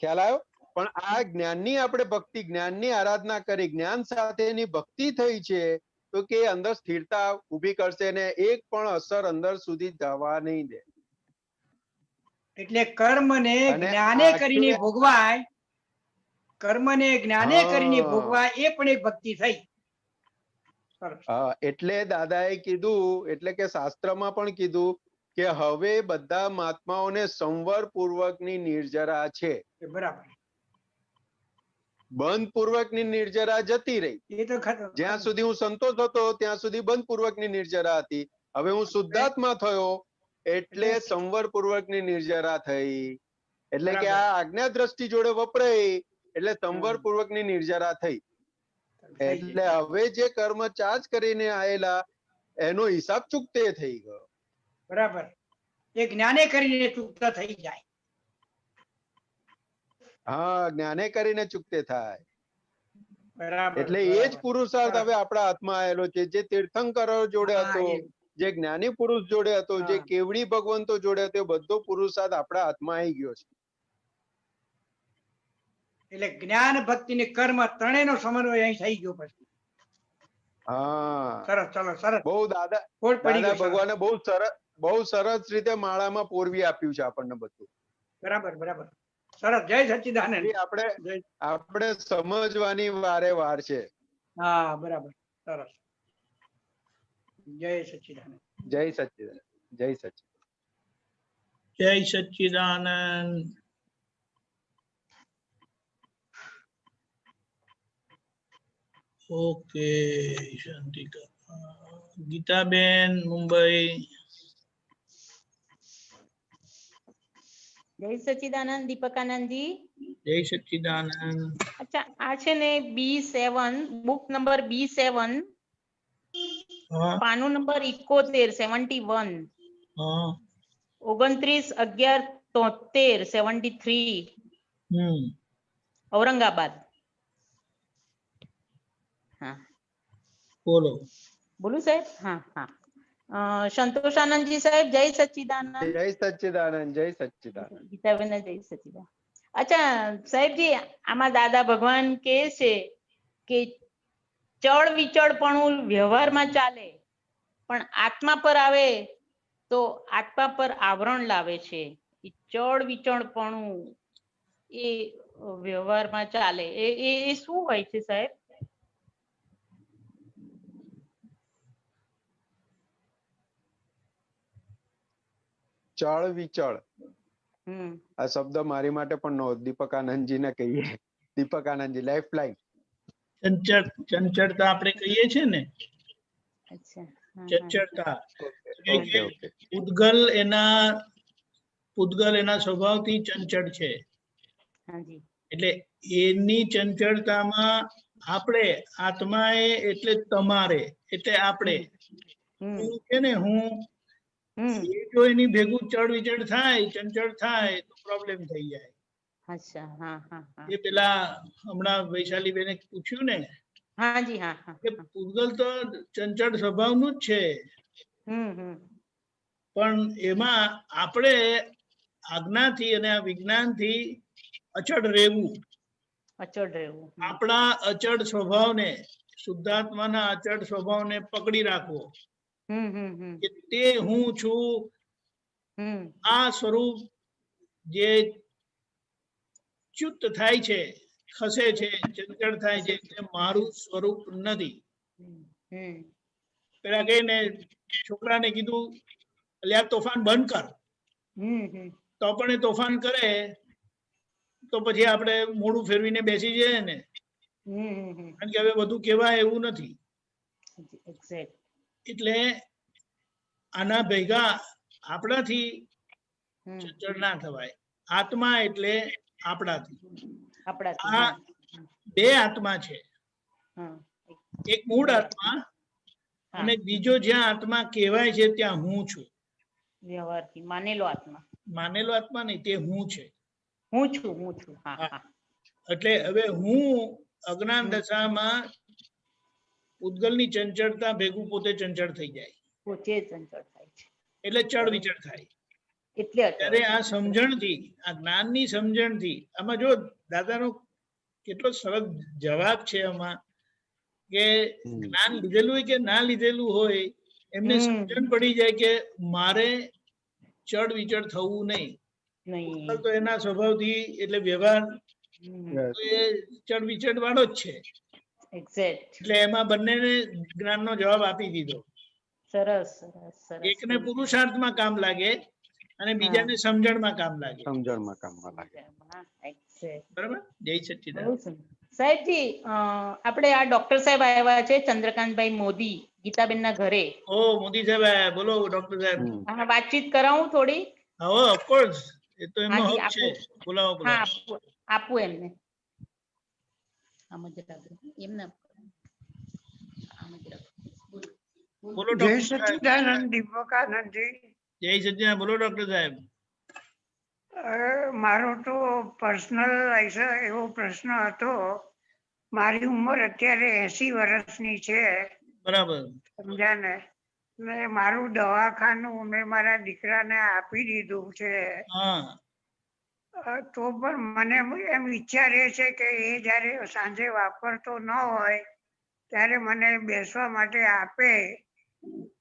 ખ્યાલ આવ્યો? પણ આ જ્ઞાનની આપણે ભક્તિ, જ્ઞાનની આરાધના કરી, જ્ઞાન સાથેની ભક્તિ થઈ છે, તો કે અંદર સ્થિરતા ઊભી કરશે ને એક પણ અસર અંદર સુધી જવા નહીં દે. એટલે કર્મને જ્ઞાને કરીને ભોગવાય, કર્મને જ્ઞાને કરીને ભોગવાય એ પણ એક ભક્તિ થઈ. એટલે દાદાએ કીધું, એટલે કે શાસ્ત્રમાં પણ કીધું કે હવે બધા મહાત્માઓને સંવર પૂર્વકની નિર્જરા છે. બરાબર. બંધ પૂર્વકની નિર્જરા જતી રહી. જ્યાં સુધી હું સંતોષ હતો ત્યાં સુધી બંધ પૂર્વકની નિર્જરા હતી. હવે હું શુદ્ધાત્મા થયો એટલે સંવર પૂર્વકની નિર્જરા થઈ. એટલે કે આ આજ્ઞા દ્રષ્ટિ જોડે વપરાય એટલે સંવર પૂર્વકની નિર્જરા થઈ. એટલે હવે જે કર્મ ચાર્જ કરીને આવેલા એનો હિસાબ ચૂકતે થઈ ગયો. બરાબર. એ જ્ઞાને કરીને ચૂકતા થઈ જાય. હા, જ્ઞાને કરીને ચૂકતે થાય. બરાબર. એટલે એ જ પુરુષાર્થ હવે આપણા હાથમાં આવેલો છે, જે તીર્થંકરો જોડે હતો, જે જ્ઞાની પુરુષ જોડે હતો, જે કેવડી ભગવંતો જોડે હતો, બધો પુરુષાર્થ આપણા હાથમાં આવી ગયો છે. એટલે જ્ઞાન, ભક્તિ ને કર્મ ત્રણેયનો સમન્વય અહીં થઈ ગયો પછી. હા સરસ. ચલો સરસ. બહુ દાદા ભગવાને બહુ સરસ રીતે માળામાં પોરવી આપ્યું છે આપણને બધું. બરાબર બરાબર. સરસ. જય સચ્ચિદાનંદ. આપણે સમજવાની વારે વાર છે. હા બરાબર. સરસ. જય સચ્ચિદાનંદ. જય સચ્ચિદાનંદ. જય સચ્ચિદાનંદ. જય સચ્ચિદાનંદ. ઓકે, શાંતિ. ગીતાબેન, મુંબઈ. જય સચ્ચિદાનંદ. દીપકાનંદજી, જય સચ્ચિદાનંદ. અચ્છા, આ છે ને B7, બુક નંબર B7, પાનું નંબર 71, 71, 29/11/73, 73, ઔરંગાબાદ. હા બોલો. બોલું સાહેબ? હા હા. સંતોષાનંદજી સાહેબ, જય સચ્ચિદાનંદ. જય સચ્ચિદાનંદ. જય સચ્ચિદાનંદ. ગીતાબેન, જય સચ્ચિદાનંદ. અચ્છા સાહેબજી, આમાં દાદા ભગવાન કહે છે કે ચળ વિચળપણું વ્યવહારમાં ચાલે પણ આત્મા પર આવે તો આત્મા પર આવરણ લાવે છે. એ ચળ વિચળપણું એ વ્યવહારમાં ચાલે એ શું હોય છે સાહેબ? ચળ વિચળ આ શબ્દ મારી માટે પણ નો. દીપક આનંદજી ને કહીએ. દીપક આનંદજી લાઈફ લાઈન. ચંચળતા આપણે કહીએ છીએ ને, ચંચળતા. પૂતગલ એના સ્વભાવથી ચંચળ છે, એટલે એની ચંચળતામાં આપણે આત્માએ એટલે તમારે એટલે આપણે હું છે ને હું જો એની ભેગું ચડ વિચડ થાય, ચંચળ થાય તો પ્રોબ્લેમ થઈ જાય. એ પેલા હમણાં વૈશાલી બેને પૂછ્યું ને કે પૂતગલ તો ચંચળ સ્વભાવનું જ છે, પણ એમાં આપણે આજ્ઞાથી અને આ વિજ્ઞાનથી અચળ રહેવું, આપણા અચળ સ્વભાવને, શુદ્ધાત્માના અચળ સ્વભાવને પકડી રાખવો કે તે હું છું. આ સ્વરૂપ જે ચ્યુત થાય છે, ખસે છે, ચંચળ થાય છે, તે મારું સ્વરૂપ નથી. પેલા કહીને છોકરાને કીધું અલ્યા તોફાન બંધ કર, તો પણ એ તોફાન કરે તો પછી આપણે મોઢું ફેરવીને બેસી જઈએ ને, કારણ કે હવે બધું કહેવાય એવું નથી. એટલે આના ભેગા આપણાથી ચંચળ ના થવાય. આત્મા એટલે આપણાથી. આ બે આત્મા છે, એક મૂળ આત્મા અને બીજો જ્યાં આત્મા કહેવાય છે ત્યાં હું છું. વ્યવહારથી માનેલો આત્મા, માનેલો આત્મા નહીં, તે હું છે. હું છું. એટલે હવે હું અજ્ઞાન દશામાં પૂતગલની ચંચળતા ભેગું પોતે ચંચળ થઈ જાય, પોતે ચંચળ થાય છે, એટલે ચળ વિચળ થાય. ત્યારે આ સમજણથી, આ જ્ઞાનની સમજણથી, આમાં જો દાદાનો કેટલો સરસ જવાબ છે આમાં, કે જ્ઞાન લીધેલું હોય કે ના લીધેલું હોય એમને સમજણ પડી જાય કે મારે ચડ વિચળ થવું નહીં. તો એના સ્વભાવથી એટલે વ્યવહાર એ ચડ વિચડ વાળો જ છે, એટલે એમાં બંનેને જ્ઞાનનો જવાબ આપી દીધો. સરસ. એકને પુરુષાર્થમાં કામ લાગે અને બીજાને સમજણમાં કામ લાગે. બરાબર. જય સચ્ચિદાનંદ. સાહેબજી, આપણે આ ડોક્ટર સાહેબ આવ્યા છે, ચંદ્રકાંતભાઈ મોદી, ગીતાબેન ના ઘરે. ઓ મોદી સાહેબ આયા, બોલો ડોક્ટર સાહેબ. વાતચીત કરાવું થોડી? હા, ઓફકોર્સ, એ તો એમનો હક છે. બોલાવો. હા, આપું એમને. બોલો જય સચ્ચિદાનંદ. દીપક આનંદજી. જય સચ્ચિદાનંદ. બોલો ડોક્ટર સાહેબ. મારો તો પર્સનલ એવો પ્રશ્ન હતો. મારી ઉંમર અત્યારે 80 વર્ષની છે. બરાબર. સમજ્યા ને? મારું દવાખાનું મેં મારા દીકરાને આપી દીધું છે. તો પણ મને એમ વિચાર એ છે કે એ જયારે સાંજે વાપરતો ન હોય ત્યારે મને બેસવા માટે આપે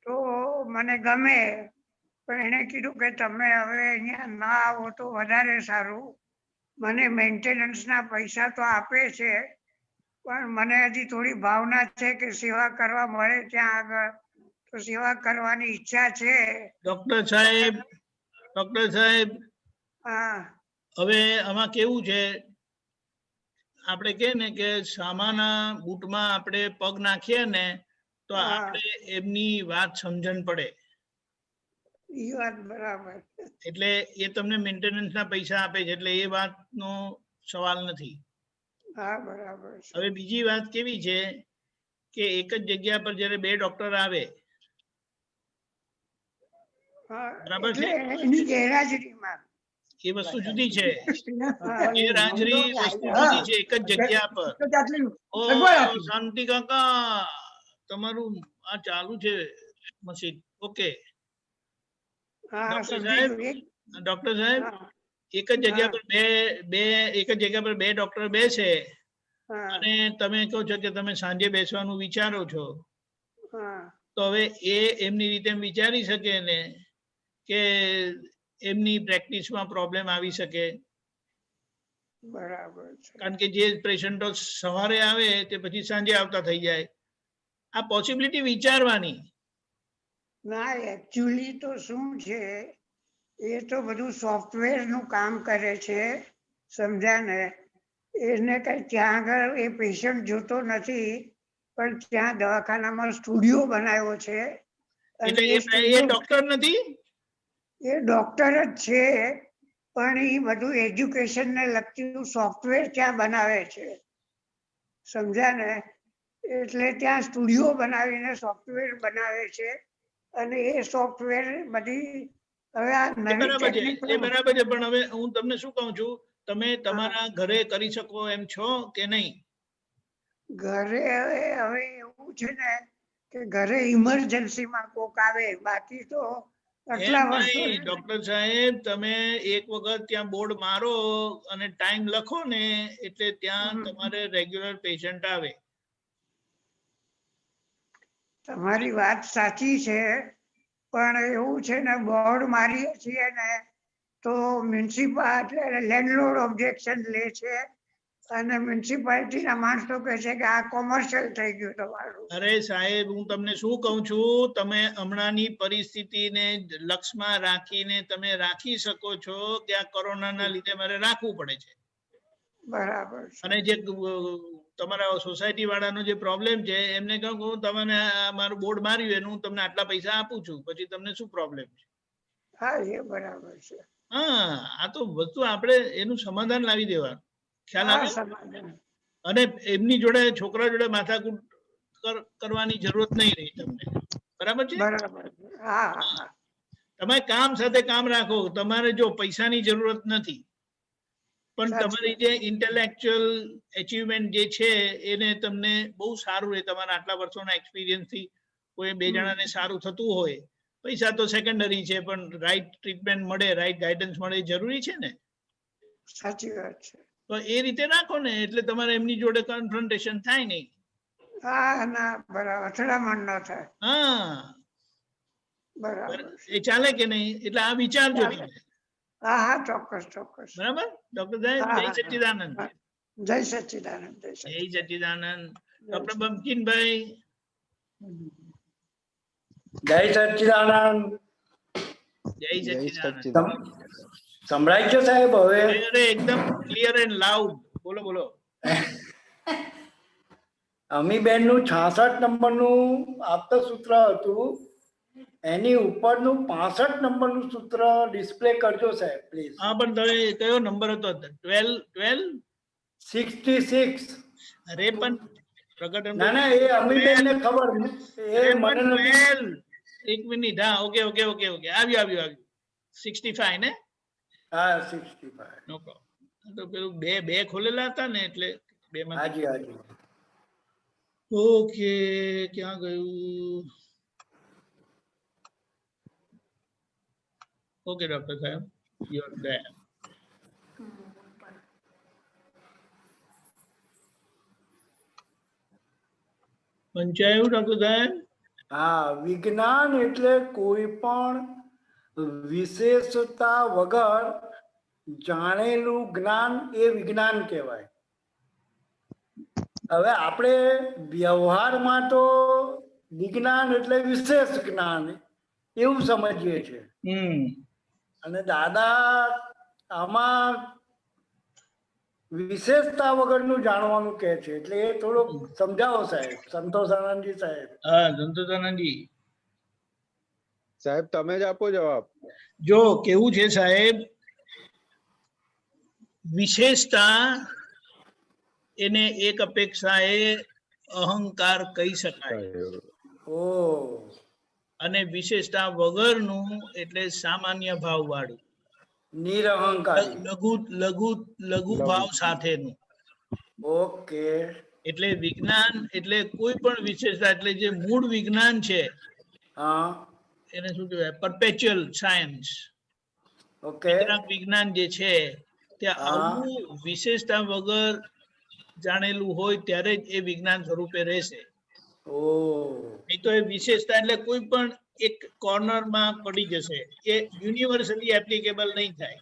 તો મને ગમે. પણ એને કીધું કે તમે હવે અહીંયા ના આવો તો વધારે સારું. મને મેન્ટેનન્સના પૈસા તો આપે છે, પણ મને હજી થોડી ભાવના છે કે સેવા કરવા મળે ત્યાં આગળ, તો સેવા કરવાની ઈચ્છા છે. ડોક્ટર સાહેબ, હવે આમાં કેવું છે, આપણે કે ને કે સામાના બૂટમાં આપણે પગ નાખીએ ને તો આપણે એમની વાત સમજણ પડે. બરાબર. એટલે એ તમને મેન્ટેનન્સ ના પૈસા આપે છે, એટલે એ વાતનો સવાલ નથી. બરાબર. હવે બીજી વાત કેવી છે કે એક જ જગ્યા પર જયારે બે ડોક્ટર આવે, બરાબર છે, એની ગેરહાજરીમાં એ વસ્તુ જુદી છે. ગેરહાજરી વસ્તુ જુદી છે એક જ જગ્યા પર. ઓ શાંતિ કાકા, તમારું આ ચાલુ છે મશીન. ઓકે ડોક્ટર સાહેબ, એક જ જગ્યા પર બે ડોક્ટર બેસે અને તમે કહો છો કે તમે સાંજે બેસવાનું વિચારો છો, તો હવે એ એમની રીતે વિચારી શકે ને કે એમની પ્રેક્ટિસમાં પ્રોબ્લેમ આવી શકે. બરાબર છે. કારણ કે જે પેશન્ટો સવારે આવે તે પછી સાંજે આવતા થઈ જાય. આ પોસિબિલિટી વિચારવાની. ના એકચ્યુઅલી તો શું છે, એ તો બધું સોફ્ટવેર નું કામ કરે છે, સમજ્યા ને. એને કઈ ત્યાં આગળ એ પેશન્ટ જોતો નથી, પણ ત્યાં દવાખાનામાં સ્ટુડિયો બનાવ્યો છે. એટલે એ ડોક્ટર નથી, એ ડોક્ટર જ છે, પણ એ બધું એજ્યુકેશન ને લગતું સોફ્ટવેર ત્યાં બનાવે છે, સમજ્યા ને. એટલે ત્યાં સ્ટુડિયો બનાવીને સોફ્ટવેર બનાવે છે, અને એ સોફ્ટવેર બધી હવે આ નવી બરાબર છે, ટેકનિક એ બરાબર છે. પણ હવે હું તમને શું કહું છું, તમે તમારા ઘરે કરી શકો એમ છો કે નહીં? ઘરે હવે એવું છે ને કે ઘરે ઇમરજન્સીમાં કોક આવે, બાકી તો આટલા વર્ષો. ડોક્ટર સાહેબ, તમે એક વખત ત્યાં બોર્ડ મારો અને ટાઈમ લખો ને, એટલે ત્યાં તમારે રેગ્યુલર પેશન્ટ આવે. તમારી વાત સાચી છે, પણ એવું છે ને, બોર્ડ મારીએ છીએ ને તો મ્યુનિસિપાલિટી લેન્ડલોર્ડ ઓબ્જેક્શન લે છે, અને મ્યુનિસિપાલિટીના માણસો કહે છે કે આ કોમર્શિયલ થઈ ગયું તમારું. અરે સાહેબ, હું તમને શું કહું છું, તમે હમણાંની પરિસ્થિતિને લક્ષમાં રાખીને તમે રાખી શકો છો કે આ કોરોનાના લીધે મારે રાખવું પડે છે. બરાબર. અને જે તમારા સોસાયટી વાળાનો જે પ્રોબ્લેમ છે, એમને કહું કે હું તમને મારું બોર્ડ માર્યું એનું હું તમને આટલા પૈસા આપું છું, પછી તમને શું પ્રોબ્લેમ છે? હા, એ બરાબર છે. હા, આ તો વસ્તુ આપણે એનું સમાધાન લાવી દેવાનું, ખ્યાલ આવે. અને એમની જોડે છોકરા જોડે માથાકૂટ કરવાની જરૂરત નહીં રહી તમને. બરાબર છે? બરાબર. હા. તમે કામ સાથે કામ રાખો. તમારે જો પૈસાની જરૂરત નથી, પણ તમારી જે ઇન્ટેલેક્ચ્યુઅલ અચીવમેન્ટ જે છે એને તમને બહુ સારું રહે. તમારા આટલા વર્ષોના એક્સપિરિયન્સ થી કોઈ બે જણાને સારું થતું હોય, પૈસા તો સેકન્ડરી છે, પણ રાઈટ ટ્રીટમેન્ટ મળે, રાઈટ ગાઈડન્સ મળે જરૂરી છે ને. સાચી વાત છે. તો એ રીતે રાખો ને, એટલે તમારે એમની જોડે કન્ફ્રન્ટેશન થાય નહીં. હા, ના, બરાબર. અથડામણ ન થાય. હા, બરાબર. એ ચાલે કે નહીં? એટલે આ વિચારજો તમે. હા, ચોક્કસ. બરાબર ડોક્ટર સાહેબ, જય સચ્ચિદાનંદ. જય સચ્ચિદાનંદ. જય સચ્ચિદાનંદ. ડોક્ટર બંકિનભાઈ. જય સચ્ચિદાનંદ. જય સચ્ચિદાનંદ. સંભળાય છે સાહેબ હવે? એકદમ ક્લિયર એન્ડ લાઉડ. બોલો. અમીબેન નું 66 નંબરનું આપતા સૂત્ર હતું, એની ઉપરનું 65 નંબરનું સૂત્ર ડિસ્પ્લે કરજો સાહેબ પ્લીઝ. હા, પણ તમે કયો નંબર હતો? 66. અરે પણ પ્રગટ ના, એ અમીબેન ને ખબર, એ મને નથી. એક મિનિટ. હા, ઓકે. આવ્યું 65 ને? હા, 65. નો પ્રોબ્લેમ. તો પેલું બે ખોલેલા હતા ને, એટલે બે માં. હાજી. ઓકે, ક્યાં ગયું? ઓકે ડોક્ટર સાહેબ, you are there. Panchayat doctor સાહેબ. હા, વિજ્ઞાન એટલે કોઈ પણ વિશેષતા વગર જાણેલું જ્ઞાન, એ વિજ્ઞાન કહેવાય. હવે આપણે વ્યવહારમાં તો વિજ્ઞાન એટલે વિશેષ જ્ઞાન એવું સમજીએ છીએ, અને દાદા આમાં વિશેષતા વગરનું જાણવાનું કહે છે, એટલે એ થોડુંક સમજાવો સાહેબ. સંતોષાનંદજી સાહેબ. હા, સંતોષાનંદજી સાહેબ, તમે જ આપો જવાબ. જો કેવું છે સાહેબ, વિશેષતા એને એક અપેક્ષાએ અહંકાર કહી શકાય, અને વિશેષતા વગરનું એટલે સામાન્ય ભાવ વાળું, નિરહંકારી, લઘુ ભાવ સાથેનું. ઓકે. એટલે વિજ્ઞાન એટલે કોઈ પણ વિશેષતા, એટલે જે મૂળ વિજ્ઞાન છે એને શું કહેવાય? Perpetual science. ઓકે. વિજ્ઞાન જે છે તે આવું વિશેષતા વગર જાણેલું હોય ત્યારે જ એ વિજ્ઞાન સ્વરૂપે રહેશે. ઓહ નહીં તો એ વિશેષતા એટલે કોઈ પણ એક કોર્નરમાં પડી જશે, એ યુનિવર્સલી એપ્લિકેબલ નહીં થાય.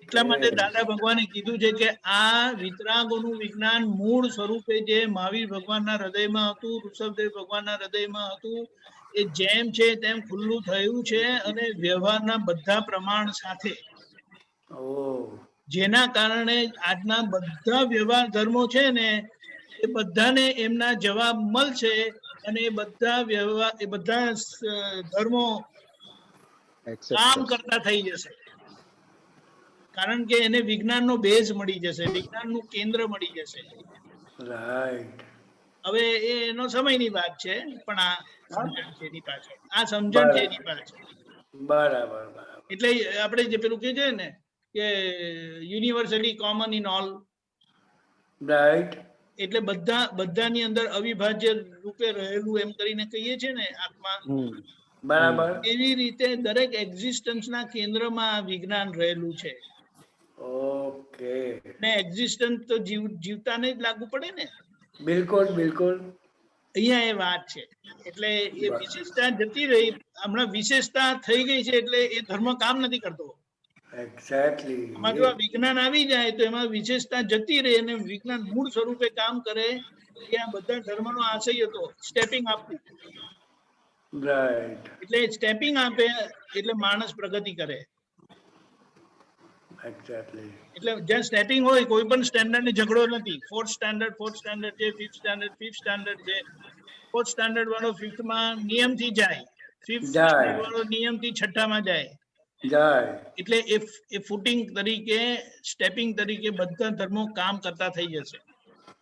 એટલા માટે દાદા ભગવાને કીધું છે કે આ વિતરાગોનું વિજ્ઞાન મૂળ સ્વરૂપે જે મહાવીર ભગવાનના હૃદયમાં હતું, ઋષભદેવ ભગવાનના હૃદયમાં હતું, એ જેમ છે તેમ ખુલ્લું થયું છે અને વ્યવહારના બધા પ્રમાણ સાથે, જેના કારણે આજના બધા વ્યવહાર ધર્મો છે ને એ બધાને એમના જવાબ મળશે અને એ બધા વ્યવહાર એ બધા ધર્મો કામ કરતા થઈ જશે. કારણ કે એને વિજ્ઞાનનો બેઝ મળી જશે, વિજ્ઞાનનું કેન્દ્ર મળી જશે. રાઈટ. હવે એનો સમયની વાત છે, પણ આ સમજણ છે એની પાછળ, આ સમજણ છે એની પાછળ. બરાબર બરાબર. એટલે આપણે જે પેલું કે છે ને કે universally common in all, right. એટલે બધાની અંદર અવિભાજ્ય રૂપે રહેલું એમ કરીને કહીએ છીએ ને આત્મા, બરાબર. એવી રીતે દરેક એક્ઝિસ્ટન્સના કેન્દ્રમાં વિજ્ઞાન રહેલું છે. ઓકે. ને એક્ઝિસ્ટન્સ તો જીવતાને જ લાગુ પડે ને. બિલકુલ બિલકુલ. અહીંયા એ વાત છે. એટલે એ વિશેષતા જતી રહી, હમણાં વિશેષતા થઈ ગઈ છે એટલે એ ધર્મ કામ નથી કરતો. એક્ઝેક્ટલી. એમાં જો વિજ્ઞાન આવી જાય તો એમાં વિશેષતા જતી રહે અને વિજ્ઞાન મૂળ સ્વરૂપે કામ કરે. એ આ બધા ધર્મનો આશય હતો, સ્ટેપિંગ આપવું. રાઈટ. એટલે સ્ટેપિંગ આપે એટલે માણસ પ્રગતિ કરે. એક્ઝેક્ટલી. એટલે જ્યાં સ્ટેપિંગ હોય કોઈ પણ સ્ટેન્ડર્ડ ને ઝઘડો નથી. ફોર્થ સ્ટાન્ડર્ડ છે, ફિફ્થ સ્ટાન્ડર્ડ છે. ફોર્થ સ્ટાન્ડર્ડ વાળો ફિફ્થમાં નિયમથી જાય, ફિફ્થ સ્ટાન્ડર્ડ વાળો નિયમથી છઠ્ઠામાં જાય. એટલે એ ફૂટિંગ તરીકે, સ્ટેપિંગ તરીકે બધા ધર્મો કામ કરતા થઈ જશે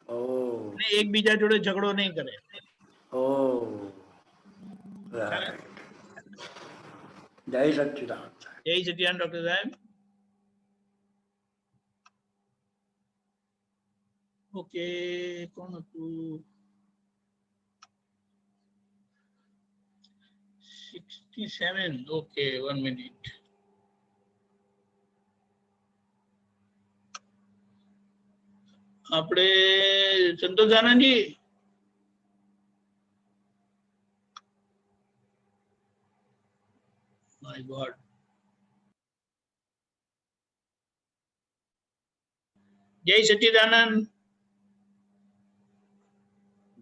અને એકબીજા જોડે ઝઘડો નહીં કરે. જય સચ્ચિદાનંદ. જય સચ્ચિદાનંદ ડોક્ટર સાહેબ. ઓકે, કોણ હતું? 67. Okay, 1 minute. આપણે સંતોષ આનંદજી, માય ગોડ, જય સચ્ચિદાનંદ.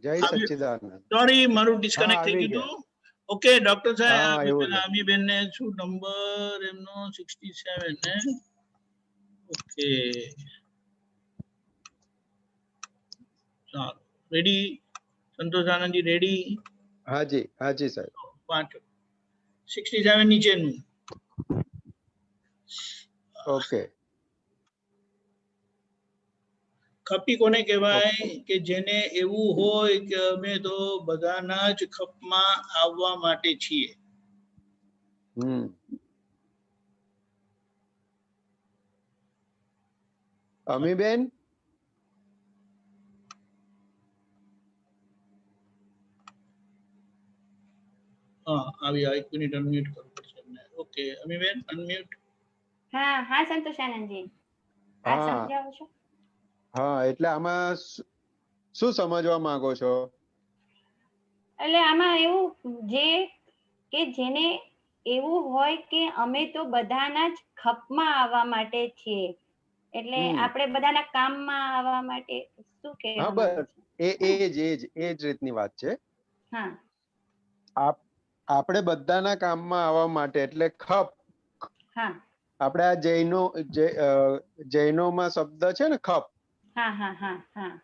જય સચ્ચિદાનંદ. સોરી, મારું ડિસ્કનેક્ટ થઈ ગયું હતું. ઓકે ડોક્ટર સાહેબ, આમીબેન ને શું નંબર એમનો 67 ને? ઓકે, ચાલો, રેડી? સંતોષ આનંદજી રેડી? હાજી હાજી સાહેબ. વાંચો 67 નીચેનું. ઓકે. ખપી કોને કહેવાય? કે જેને એવું હોય કે અમે તો બધાના જ ખપમાં આવવા માટે છીએ. અમીબેન, હા આવી, એક મિનિટ અનમ્યુટ કરવું પડશે એમને. Okay Amiben, unmute. હા હા સંતોષ આનંદજી, આ સમજાવો છો? હા, એટલે આમાં શું સમજવા માંગો છો? એટલે આમાં એવું જે કે જેને એવું હોય કે અમે તો બધાના જ ખપમાં આવવા માટે છીએ, એટલે આપણે બધાના કામમાં આવવા માટે શું કે? હા બસ એ જ રીતની વાત છે. હા, આપણે બધાના કામમાં આવવા માટે એટલે ખપ. હા, આપણે આ જૈનોમાં શબ્દ છે ને ખપ. હા હા હા હા.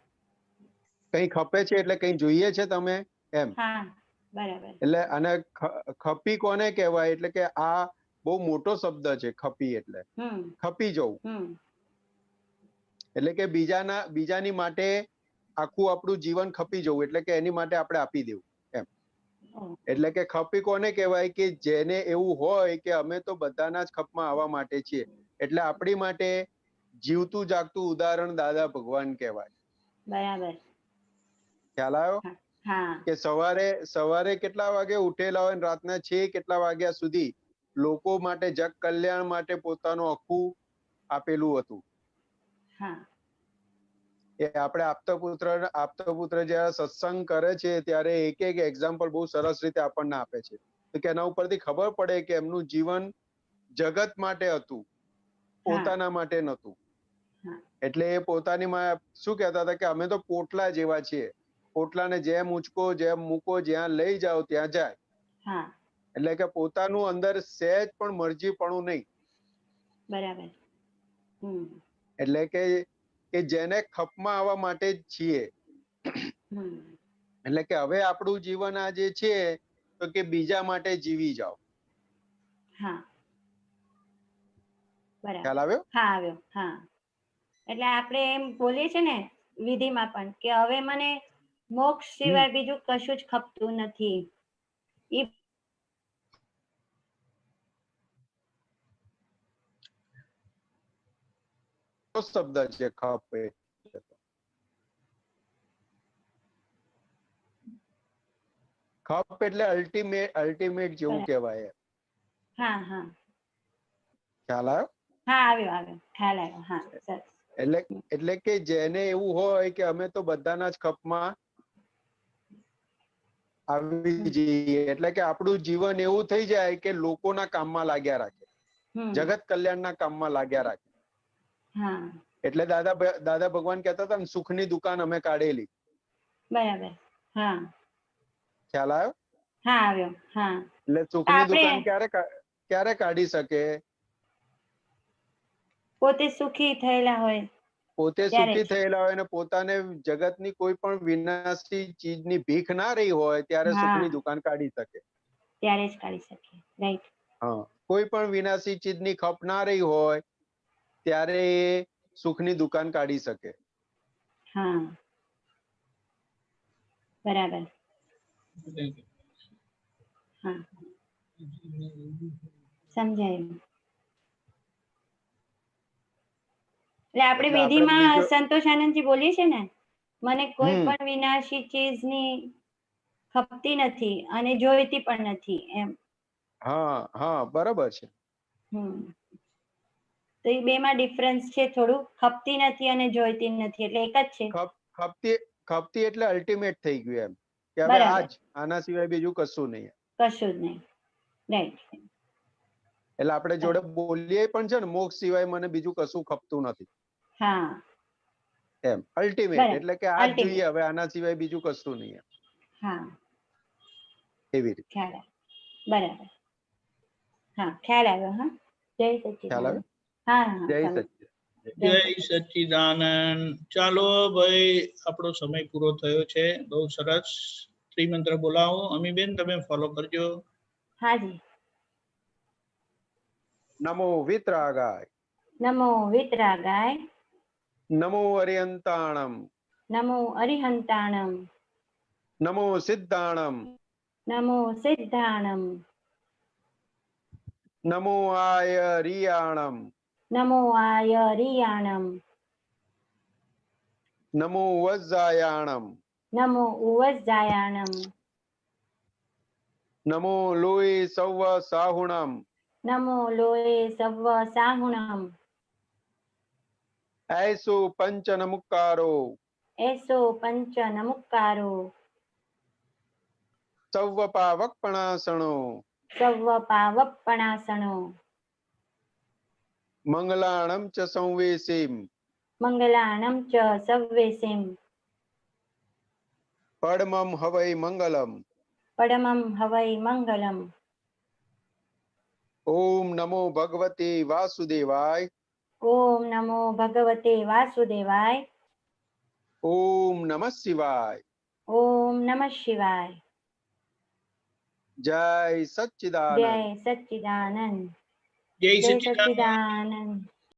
કઈ ખપે છે એટલે કઈ જોઈએ છે તમે એમ. હા બરાબર. એટલે અને ખપી કોને કહેવાય? એટલે કે આ બહુ મોટો શબ્દ છે ખપી, એટલે ખપી જવું. એટલે કે બીજાની માટે આખું આપણું જીવન ખપી જવું, એટલે કે એની માટે આપણે આપી દેવું એમ. એટલે કે ખપી કોને કહેવાય? કે જેને એવું હોય કે અમે તો બધાના જ ખપમાં આવવા માટે છીએ, એટલે આપણી માટે જીવતું જાગતું ઉદાહરણ દાદા ભગવાન કહેવાય. બરાબર. ખ્યાલ આવ્યો? કે સવારે કેટલા વાગે ઉઠેલા હોય, રાતના 6 કેટલા વાગ્યા સુધી લોકો માટે, જગ કલ્યાણ માટે પોતાનું આખું આપેલું હતું. એ આપણે આપતા પુત્ર જયારે સત્સંગ કરે છે ત્યારે એક એક એક્ઝામ્પલ બહુ સરસ રીતે આપણને આપે છે, તો કે એના ઉપરથી ખબર પડે કે એમનું જીવન જગત માટે હતું, પોતાના માટે નતું. એટલે એ પોતાની શું કહેતા હતા કે અમે તો પોટલા જેવા છીએ, પોટલાને જેમ ઉંચકો જેમ મૂકો જ્યાં લઈ જાઓ ત્યાં જાય. એટલે કે પોતાનું અંદર સહેજ પણ મરજીપણું નહીં. બરાબર. એટલે કે જેને ખપમાં આવવા માટે જ છીએ. એટલે કે હવે આપણું જીવન આ જે છે તો કે બીજા માટે જીવી જાઓ. ખ્યાલ આવ્યો? હા આવ્યો. હા, એટલે આપણે એમ બોલીએ છે ને વિધિમાં પણ કે હવે મને મોક્ષ સિવાય બીજું કશું જ ખપતું નથી. શબ્દ છે ખપ. ખપ એટલે અલ્ટિમેટ જેવું કહેવાય. ખ્યાલ આવ્યો? હા આવ્યો. ખ્યાલ આવ્યો. હા સરસ. એટલે કે જેને એવું હોય કે અમે તો બધાના જ ખપમાં આવી જઈએ, એટલે કે આપણું જીવન એવું થઈ જાય કે લોકોના કામમાં લાગ્યા રાખે, જગત કલ્યાણના કામમાં લાગ્યા રાખે. એટલે દાદા ભગવાન કહેતા હતા ને, સુખની દુકાન અમે કાઢેલી. બરાબર. ખ્યાલ આવ્યો? હા આવ્યો. એટલે સુખની દુકાન ક્યારે કાઢી શકે? પોતે સુખી થયેલા હોય, ને પોતાને જગતની કોઈ પણ વિનાશી ચીજની ભીખ ના રહી હોય ત્યારે સુખની દુકાન કાઢી શકે. ત્યારે જ કાઢી શકે. રાઈટ. હા, કોઈ પણ વિનાશી ચીજની ખપ ના રહી હોય ત્યારે સુખની દુકાન કાઢી શકે. હા બરાબર. હા સમજાયું. એટલે આપણે વિધિમાં સંતોષ આનંદજી બોલીએ છે ને, મને કોઈ પણ વિનાશી ચીજની ખપતી નથી અને જોઈતી પણ નથી એમ. હા બરાબર છે. તો એ બેમાં ડિફરન્સ છે થોડું. ખપતી નથી અને જોઈતી નથી એટલે એક જ છે. ખપતી એટલે અલ્ટિમેટ થઈ ગયું એમ કે હવે આના સિવાય બીજું કશું નહીં. કશું જ નહીં. રાઈટ. એટલે આપણે જોડે બોલીએ પણ છે ને, મોક્ષ સિવાય મને બીજું કશું ખપતું નથી. એમ અલ્ટિમેટ એટલે કે આ જ જોઈએ, હવે આના સિવાય બીજું કશું નહીં. એવી રીતે. બરાબર. હા ખ્યાલ આવ્યો. હા જય સચ્ચિદાનંદ. જય સચ્ચિદાનંદ. ચાલો ભાઈ, આપણો સમય પૂરો થયો છે. બહુ સરસ. ત્રિમંત્ર બોલાવો. અમીબેન તમે ફોલો કરજો. હાજી. નમો વિતરાગાય. નમો વિતરાગાય. નમો અરિહંતાણમ. નમો અરિહંતાણમ. નમો સિદ્ધાણમ. નમો સિદ્ધાણમ. નમો આયરિયાણમ. નમો આયરિયાણમ. નમો વજ્જાયાણમ. નમો ઉવજ્જાયાણમ. નમો લોય સૌવ સાહુણમ. નમો લોય સવ્વ સાહુણમ. એસો પંચ નમુકારો. એસો પંચ નમુકારો. સૌવ પાવકપણાસણો. સવ્વ પાવપણાસણો. મંગલાણમ ચ સંવેસીમ. મંગલાણમ ચ સંવેસીમ. પડમમ હવૈ મંગલમ. પડમમ હવૈ મંગલમ. ઓમ નમો ભગવતે વાસુદેવાય. ઓમ નમો ભગવતે વાસુદેવાય. ઓમ નમઃ શિવાય. ઓમ નમઃ શિવાય. જય સચ્ચિદાનંદ. જય સચ્ચિદાનંદ. જય જય સચ્ચિદાનંદ.